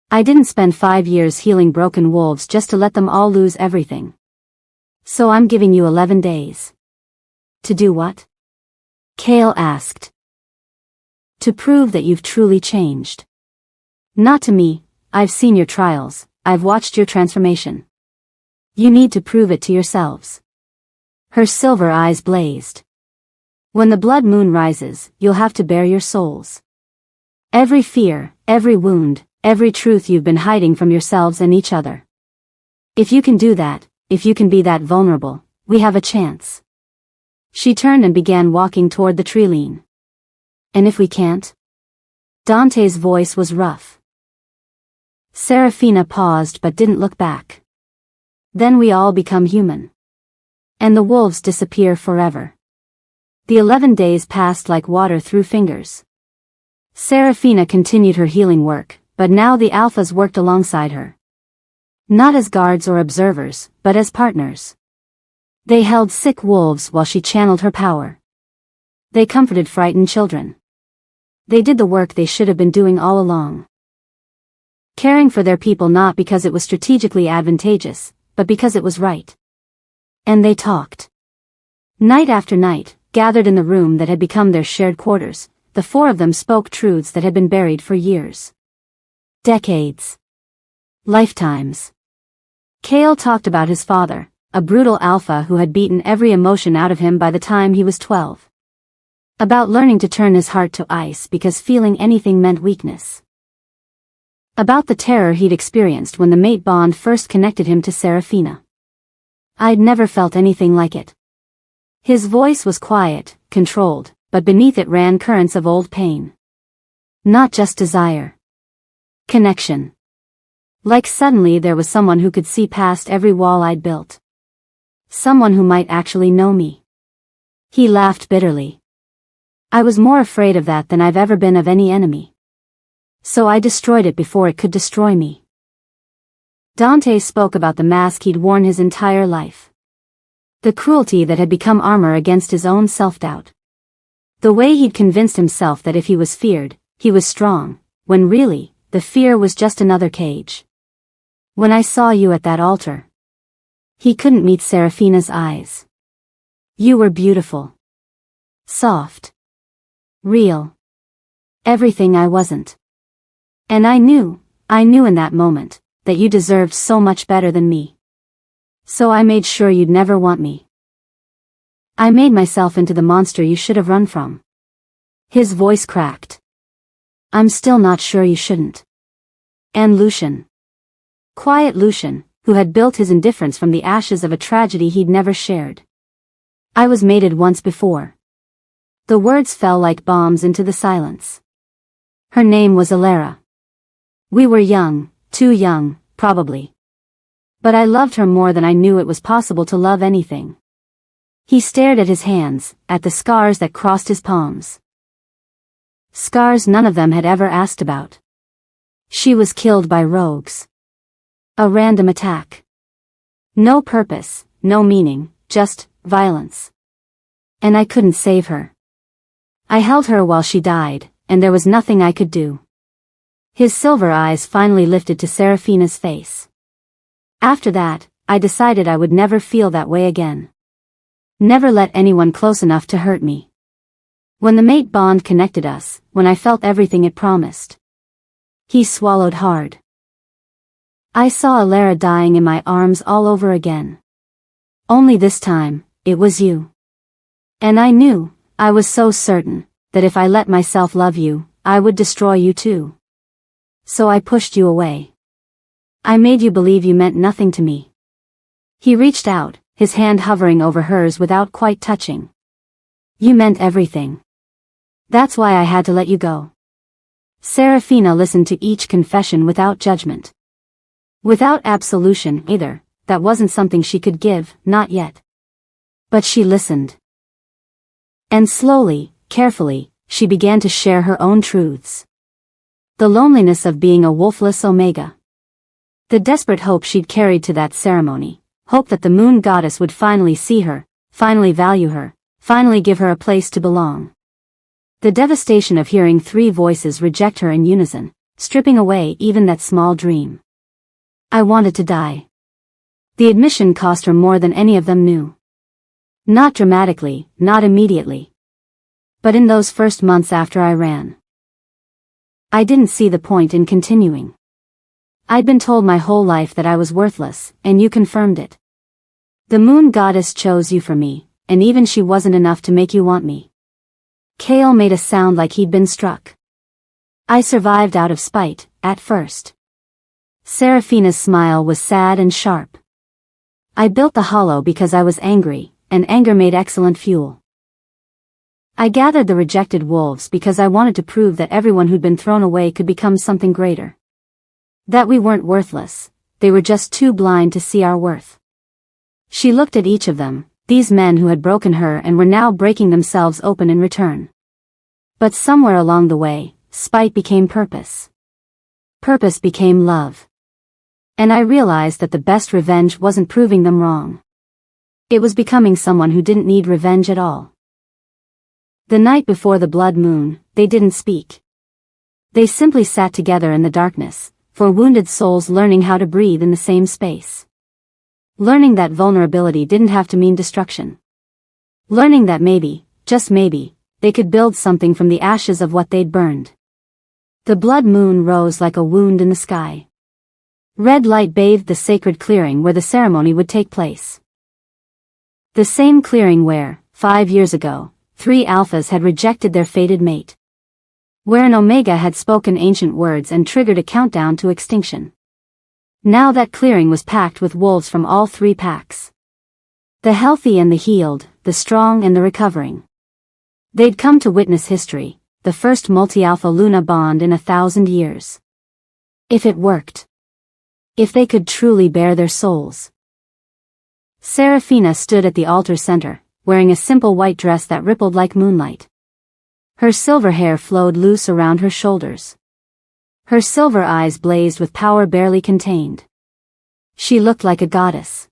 I didn't spend 5 years healing broken wolves just to let them all lose everything. So I'm giving you 11 days. To do what?" Kale asked. "To prove that you've truly changed. Not to me, I've seen your trials, I've watched your transformation. You need to prove it to yourselves." Her silver eyes blazed. "When the blood moon rises, you'll have to bare your souls. Every fear, every wound, every truth you've been hiding from yourselves and each other. If you can do that, if you can be that vulnerable, we have a chance." She turned and began walking toward the tree-line. "And if we can't?" Dante's voice was rough. Serafina paused but didn't look back. "Then we all become human. And the wolves disappear forever." The 11 days passed like water through fingers. Serafina continued her healing work, but now the alphas worked alongside her. Not as guards or observers, but as partners. They held sick wolves while she channeled her power. They comforted frightened children. They did the work they should have been doing all along. Caring for their people not because it was strategically advantageous, but because it was right. And they talked. Night after night, gathered in the room that had become their shared quarters, the four of them spoke truths that had been buried for years. Decades. Lifetimes. Cale talked about his father, a brutal alpha who had beaten every emotion out of him by the time he was 12. About learning to turn his heart to ice because feeling anything meant weakness. About the terror he'd experienced when the mate bond first connected him to Serafina. I'd never felt anything like it. His voice was quiet, controlled, but beneath it ran currents of old pain. Not just desire. Connection. Like suddenly there was someone who could see past every wall I'd built. Someone who might actually know me. He laughed bitterly. I was more afraid of that than I've ever been of any enemy. So I destroyed it before it could destroy me. Dante spoke about the mask he'd worn his entire life. The cruelty that had become armor against his own self-doubt. The way he'd convinced himself that if he was feared, he was strong, when really, the fear was just another cage. When I saw you at that altar. He couldn't meet Serafina's eyes. You were beautiful. Soft. Real. Everything I wasn't. And I knew in that moment, that you deserved so much better than me. So I made sure you'd never want me. I made myself into the monster you should have run from. His voice cracked. I'm still not sure you shouldn't. And Lucian. Quiet Lucian, who had built his indifference from the ashes of a tragedy he'd never shared. I was mated once before. The words fell like bombs into the silence. Her name was Alara. We were young, too young, probably. But I loved her more than I knew it was possible to love anything. He stared at his hands, at the scars that crossed his palms. Scars none of them had ever asked about. She was killed by rogues. A random attack. No purpose, no meaning, just violence. And I couldn't save her. I held her while she died, and there was nothing I could do. His silver eyes finally lifted to Serafina's face. After that, I decided I would never feel that way again. Never let anyone close enough to hurt me. When the mate bond connected us, when I felt everything it promised. He swallowed hard. I saw Alara dying in my arms all over again. Only this time, it was you. And I knew, I was so certain, that if I let myself love you, I would destroy you too. So I pushed you away. I made you believe you meant nothing to me. He reached out, his hand hovering over hers without quite touching. You meant everything. That's why I had to let you go. Serafina listened to each confession without judgment. Without absolution either, that wasn't something she could give, not yet. But she listened. And slowly, carefully, she began to share her own truths. The loneliness of being a wolfless Omega. The desperate hope she'd carried to that ceremony, hope that the moon goddess would finally see her, finally value her, finally give her a place to belong. The devastation of hearing 3 voices reject her in unison, stripping away even that small dream. I wanted to die. The admission cost her more than any of them knew. Not dramatically, not immediately. But in those first months after I ran. I didn't see the point in continuing. I'd been told my whole life that I was worthless, and you confirmed it. The moon goddess chose you for me, and even she wasn't enough to make you want me. Cale made a sound like he'd been struck. I survived out of spite, at first. Serafina's smile was sad and sharp. I built the hollow because I was angry, and anger made excellent fuel. I gathered the rejected wolves because I wanted to prove that everyone who'd been thrown away could become something greater. That we weren't worthless, they were just too blind to see our worth. She looked at each of them, these men who had broken her and were now breaking themselves open in return. But somewhere along the way, spite became purpose. Purpose became love. And I realized that the best revenge wasn't proving them wrong. It was becoming someone who didn't need revenge at all. The night before the blood moon, they didn't speak. They simply sat together in the darkness, for wounded souls learning how to breathe in the same space. Learning that vulnerability didn't have to mean destruction. Learning that maybe, just maybe, they could build something from the ashes of what they'd burned. The blood moon rose like a wound in the sky. Red light bathed the sacred clearing where the ceremony would take place. The same clearing where, 5 years ago, 3 alphas had rejected their fated mate. Where an omega had spoken ancient words and triggered a countdown to extinction. Now that clearing was packed with wolves from all 3 packs. The healthy and the healed, the strong and the recovering. They'd come to witness history, the first multi-alpha Luna bond in 1,000 years. If it worked. If they could truly bare their souls. Serafina stood at the altar center, wearing a simple white dress that rippled like moonlight. Her silver hair flowed loose around her shoulders. Her silver eyes blazed with power barely contained. She looked like a goddess.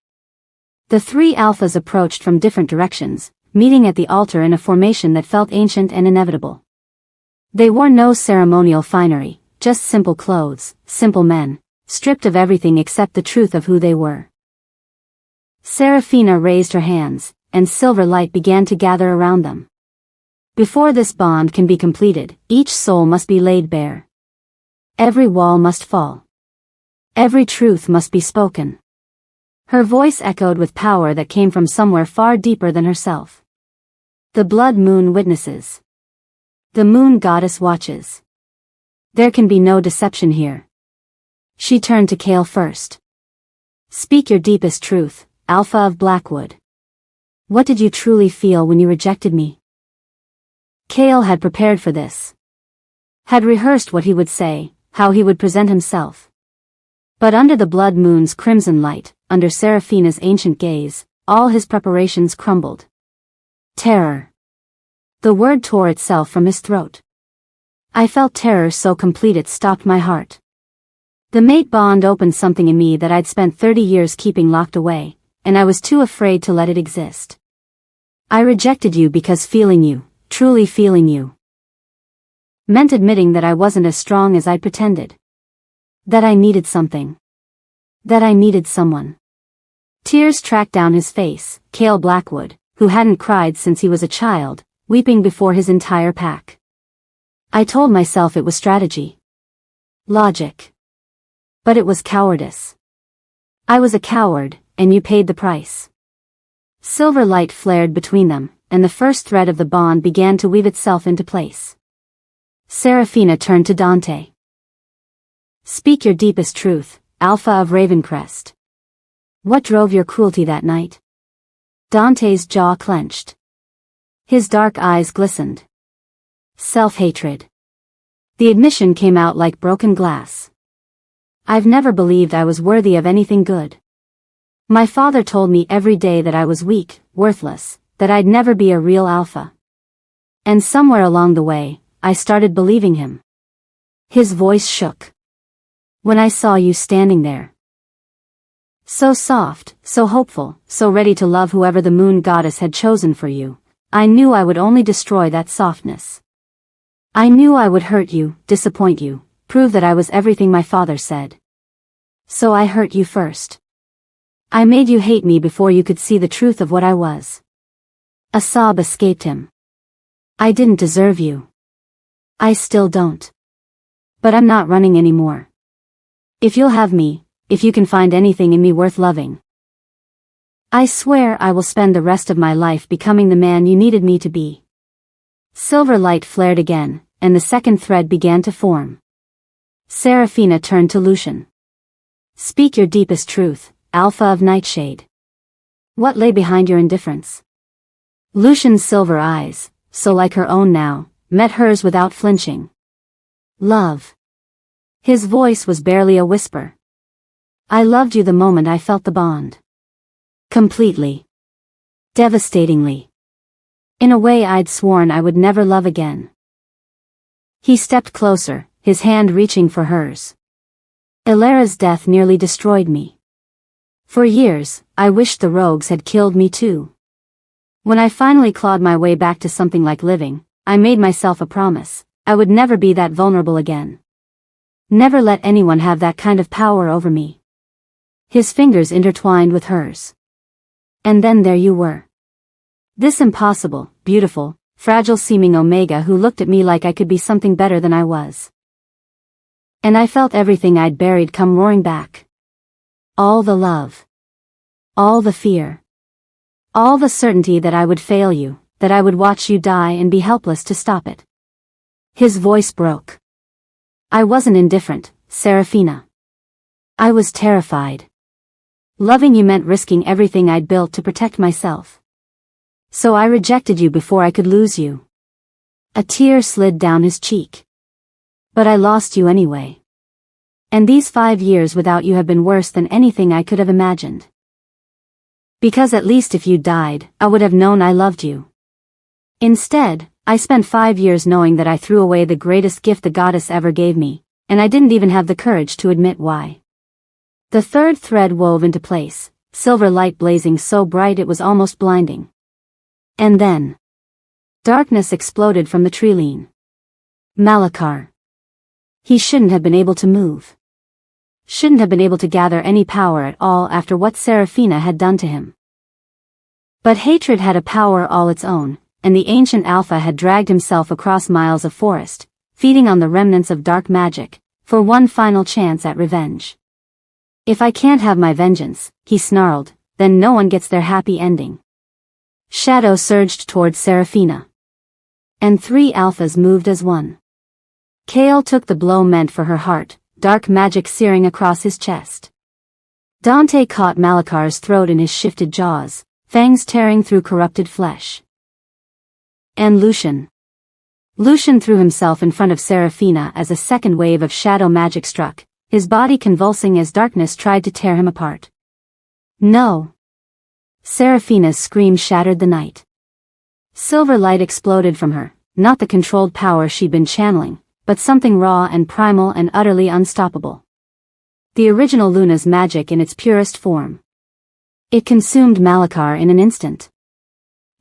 The 3 alphas approached from different directions, meeting at the altar in a formation that felt ancient and inevitable. They wore no ceremonial finery, just simple clothes, simple men, stripped of everything except the truth of who they were. Serafina raised her hands, and silver light began to gather around them. Before this bond can be completed, each soul must be laid bare. Every wall must fall. Every truth must be spoken. Her voice echoed with power that came from somewhere far deeper than herself. The blood moon witnesses. The moon goddess watches. There can be no deception here. She turned to Kale first. Speak your deepest truth, Alpha of Blackwood. What did you truly feel when you rejected me? Kale had prepared for this. Had rehearsed what he would say, how he would present himself. But under the blood moon's crimson light, under Serafina's ancient gaze, all his preparations crumbled. Terror. The word tore itself from his throat. I felt terror so complete it stopped my heart. The mate bond opened something in me that I'd spent 30 years keeping locked away, and I was too afraid to let it exist. I rejected you because feeling you, truly feeling you, meant admitting that I wasn't as strong as I pretended. That I needed something. That I needed someone. Tears tracked down his face, Kale Blackwood, who hadn't cried since he was a child, weeping before his entire pack. I told myself it was strategy. Logic. But it was cowardice. I was a coward, and you paid the price. Silver light flared between them, and the first thread of the bond began to weave itself into place. Serafina turned to Dante. Speak your deepest truth, Alpha of Ravencrest. What drove your cruelty that night? Dante's jaw clenched. His dark eyes glistened. Self-hatred. The admission came out like broken glass. I've never believed I was worthy of anything good. My father told me every day that I was weak, worthless, that I'd never be a real alpha. And somewhere along the way, I started believing him. His voice shook. When I saw you standing there. So soft, so hopeful, so ready to love whoever the moon goddess had chosen for you, I knew I would only destroy that softness. I knew I would hurt you, disappoint you, prove that I was everything my father said. So I hurt you first. I made you hate me before you could see the truth of what I was. A sob escaped him. I didn't deserve you. I still don't. But I'm not running anymore. If you'll have me, if you can find anything in me worth loving, I swear I will spend the rest of my life becoming the man you needed me to be. Silver light flared again, and the second thread began to form. Serafina turned to Lucian. Speak your deepest truth, Alpha of Nightshade. What lay behind your indifference? Lucian's silver eyes, so like her own now, met hers without flinching. Love. His voice was barely a whisper. I loved you the moment I felt the bond. Completely. Devastatingly. In a way I'd sworn I would never love again. He stepped closer, his hand reaching for hers. Ilara's death nearly destroyed me. For years, I wished the rogues had killed me too. When I finally clawed my way back to something like living, I made myself a promise. I would never be that vulnerable again. Never let anyone have that kind of power over me. His fingers intertwined with hers. And then there you were. This impossible, beautiful, fragile-seeming Omega who looked at me like I could be something better than I was. And I felt everything I'd buried come roaring back. All the love. All the fear. All the certainty that I would fail you, that I would watch you die and be helpless to stop it. His voice broke. I wasn't indifferent, Serafina. I was terrified. Loving you meant risking everything I'd built to protect myself. So I rejected you before I could lose you. A tear slid down his cheek. But I lost you anyway. And these 5 years without you have been worse than anything I could have imagined. Because at least if you died, I would have known I loved you. Instead, I spent 5 years knowing that I threw away the greatest gift the goddess ever gave me, and I didn't even have the courage to admit why. The third thread wove into place, silver light blazing so bright it was almost blinding. And then, darkness exploded from the treeline. Malachar. He shouldn't have been able to move. Shouldn't have been able to gather any power at all after what Serafina had done to him. But hatred had a power all its own, and the ancient Alpha had dragged himself across miles of forest, feeding on the remnants of dark magic, for one final chance at revenge. If I can't have my vengeance, he snarled, then no one gets their happy ending. Shadow surged towards Serafina. And 3 alphas moved as one. Kale took the blow meant for her heart, dark magic searing across his chest. Dante caught Malachar's throat in his shifted jaws, fangs tearing through corrupted flesh. And Lucian. Lucian threw himself in front of Serafina as a second wave of shadow magic struck, his body convulsing as darkness tried to tear him apart. No! Serafina's scream shattered the night. Silver light exploded from her, not the controlled power she'd been channeling, but something raw and primal and utterly unstoppable. The original Luna's magic in its purest form. It consumed Malachar in an instant.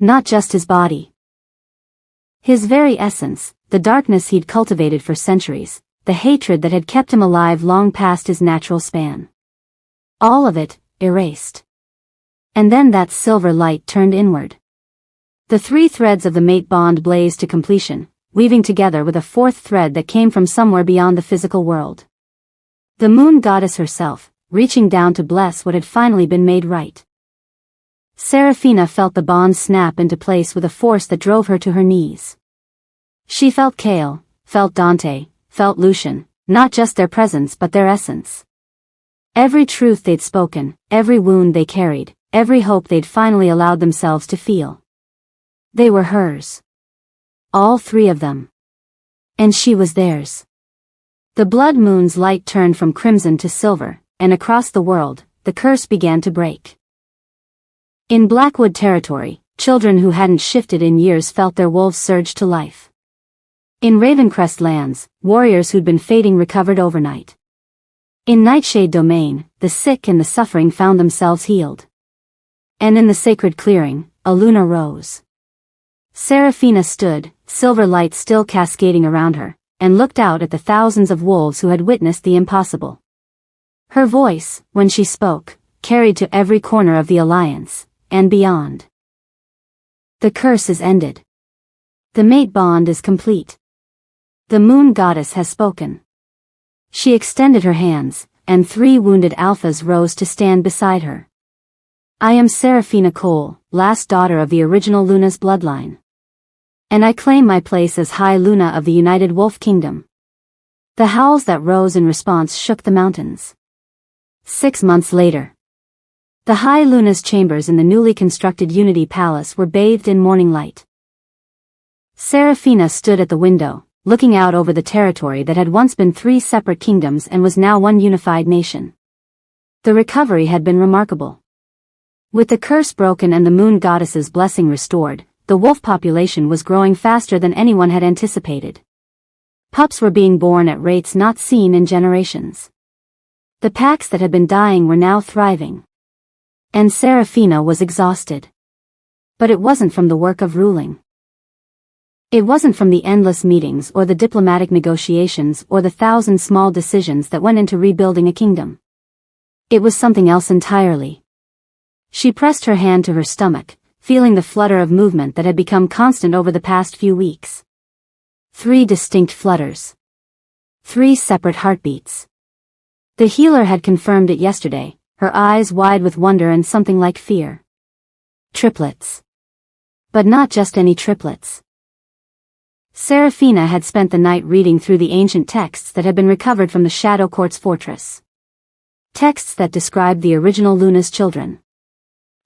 Not just his body. His very essence, the darkness he'd cultivated for centuries, the hatred that had kept him alive long past his natural span. All of it, erased. And then that silver light turned inward. The 3 threads of the mate bond blazed to completion, weaving together with a 4th thread that came from somewhere beyond the physical world. The moon goddess herself, reaching down to bless what had finally been made right. Serafina felt the bond snap into place with a force that drove her to her knees. She felt Kale, felt Dante, felt Lucian, not just their presence but their essence. Every truth they'd spoken, every wound they carried, every hope they'd finally allowed themselves to feel. They were hers. All 3 of them. And she was theirs. The blood moon's light turned from crimson to silver, and across the world, the curse began to break. In Blackwood territory, children who hadn't shifted in years felt their wolves surge to life. In Ravencrest lands, warriors who'd been fading recovered overnight. In Nightshade Domain, the sick and the suffering found themselves healed. And in the sacred clearing, a Luna rose. Serafina stood, silver light still cascading around her, and looked out at the thousands of wolves who had witnessed the impossible. Her voice, when she spoke, carried to every corner of the Alliance, and beyond. The curse is ended. The mate bond is complete. The moon goddess has spoken. She extended her hands, and 3 wounded alphas rose to stand beside her. I am Serafina Cole, last daughter of the original Luna's bloodline. And I claim my place as High Luna of the United Wolf Kingdom. The howls that rose in response shook the mountains. 6 months later. The High Luna's chambers in the newly constructed Unity Palace were bathed in morning light. Serafina stood at the window, looking out over the territory that had once been 3 separate kingdoms and was now one unified nation. The recovery had been remarkable. With the curse broken and the moon goddess's blessing restored, the wolf population was growing faster than anyone had anticipated. Pups were being born at rates not seen in generations. The packs that had been dying were now thriving. And Serafina was exhausted. But it wasn't from the work of ruling. It wasn't from the endless meetings or the diplomatic negotiations or the 1,000 small decisions that went into rebuilding a kingdom. It was something else entirely. She pressed her hand to her stomach, feeling the flutter of movement that had become constant over the past few weeks. 3 distinct flutters. 3 separate heartbeats. The healer had confirmed it yesterday, her eyes wide with wonder and something like fear. Triplets. But not just any triplets. Serafina had spent the night reading through the ancient texts that had been recovered from the Shadow Court's fortress. Texts that described the original Luna's children.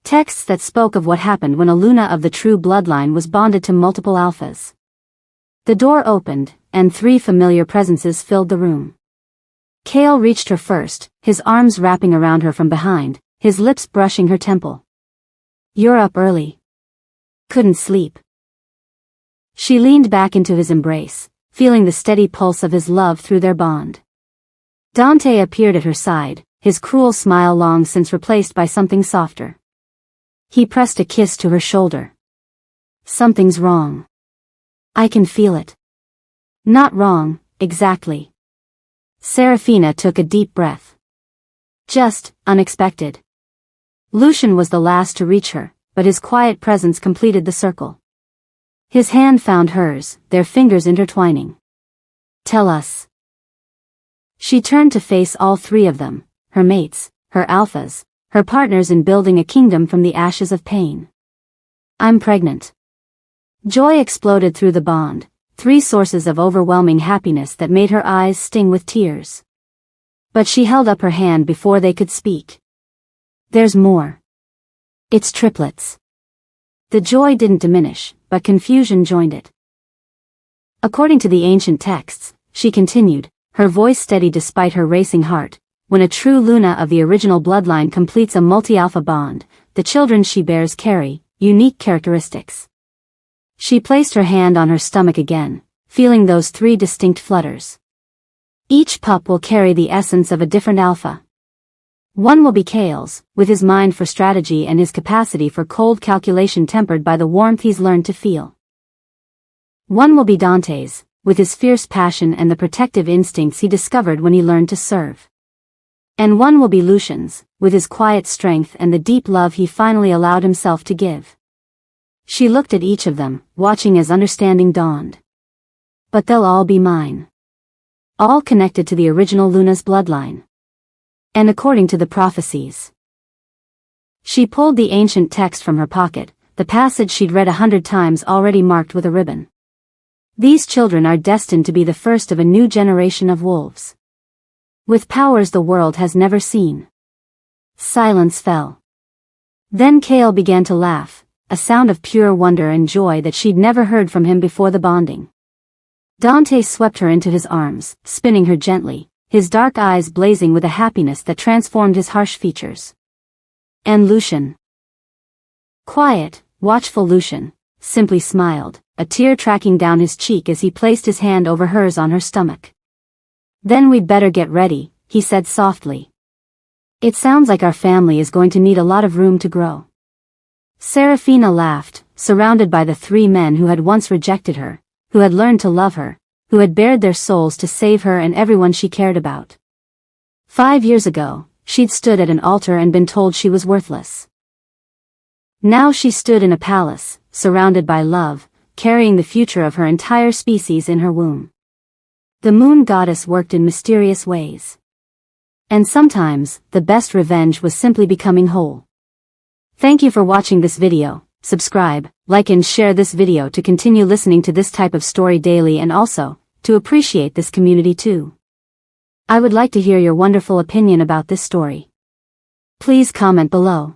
Texts that spoke of what happened when a Luna of the true bloodline was bonded to multiple alphas. The door opened, and 3 familiar presences filled the room. Kale reached her first, his arms wrapping around her from behind, his lips brushing her temple. "You're up early. Couldn't sleep." She leaned back into his embrace, feeling the steady pulse of his love through their bond. Dante appeared at her side, his cruel smile long since replaced by something softer. He pressed a kiss to her shoulder. "Something's wrong. I can feel it." "Not wrong, exactly." Serafina took a deep breath. "Just unexpected." Lucian was the last to reach her, but his quiet presence completed the circle. His hand found hers, their fingers intertwining. "Tell us." She turned to face all 3 of them, her mates, her alphas, her partners in building a kingdom from the ashes of pain. "I'm pregnant." Joy exploded through the bond, 3 sources of overwhelming happiness that made her eyes sting with tears. But she held up her hand before they could speak. "There's more. It's triplets." The joy didn't diminish, but confusion joined it. According to the ancient texts, she continued, her voice steady despite her racing heart, when a true Luna of the original bloodline completes a multi-alpha bond, the children she bears carry unique characteristics. She placed her hand on her stomach again, feeling those 3 distinct flutters. Each pup will carry the essence of a different alpha. One will be Kale's, with his mind for strategy and his capacity for cold calculation tempered by the warmth he's learned to feel. One will be Dante's, with his fierce passion and the protective instincts he discovered when he learned to serve. And one will be Lucian's, with his quiet strength and the deep love he finally allowed himself to give. She looked at each of them, watching as understanding dawned. But they'll all be mine. All connected to the original Luna's bloodline. And according to the prophecies. She pulled the ancient text from her pocket, the passage she'd read 100 times already marked with a ribbon. These children are destined to be the first of a new generation of wolves. With powers the world has never seen. Silence fell. Then Kale began to laugh, a sound of pure wonder and joy that she'd never heard from him before the bonding. Dante swept her into his arms, spinning her gently, his dark eyes blazing with a happiness that transformed his harsh features. And Lucian. Quiet, watchful Lucian, simply smiled, a tear tracking down his cheek as he placed his hand over hers on her stomach. "Then we'd better get ready," he said softly. "It sounds like our family is going to need a lot of room to grow." Serafina laughed, surrounded by the 3 men who had once rejected her, who had learned to love her, who had bared their souls to save her and everyone she cared about. 5 years ago, she'd stood at an altar and been told she was worthless. Now she stood in a palace, surrounded by love, carrying the future of her entire species in her womb. The moon goddess worked in mysterious ways. And sometimes, the best revenge was simply becoming whole. Thank you for watching this video. Subscribe, like and share this video to continue listening to this type of story daily and also, to appreciate this community too. I would like to hear your wonderful opinion about this story. Please comment below.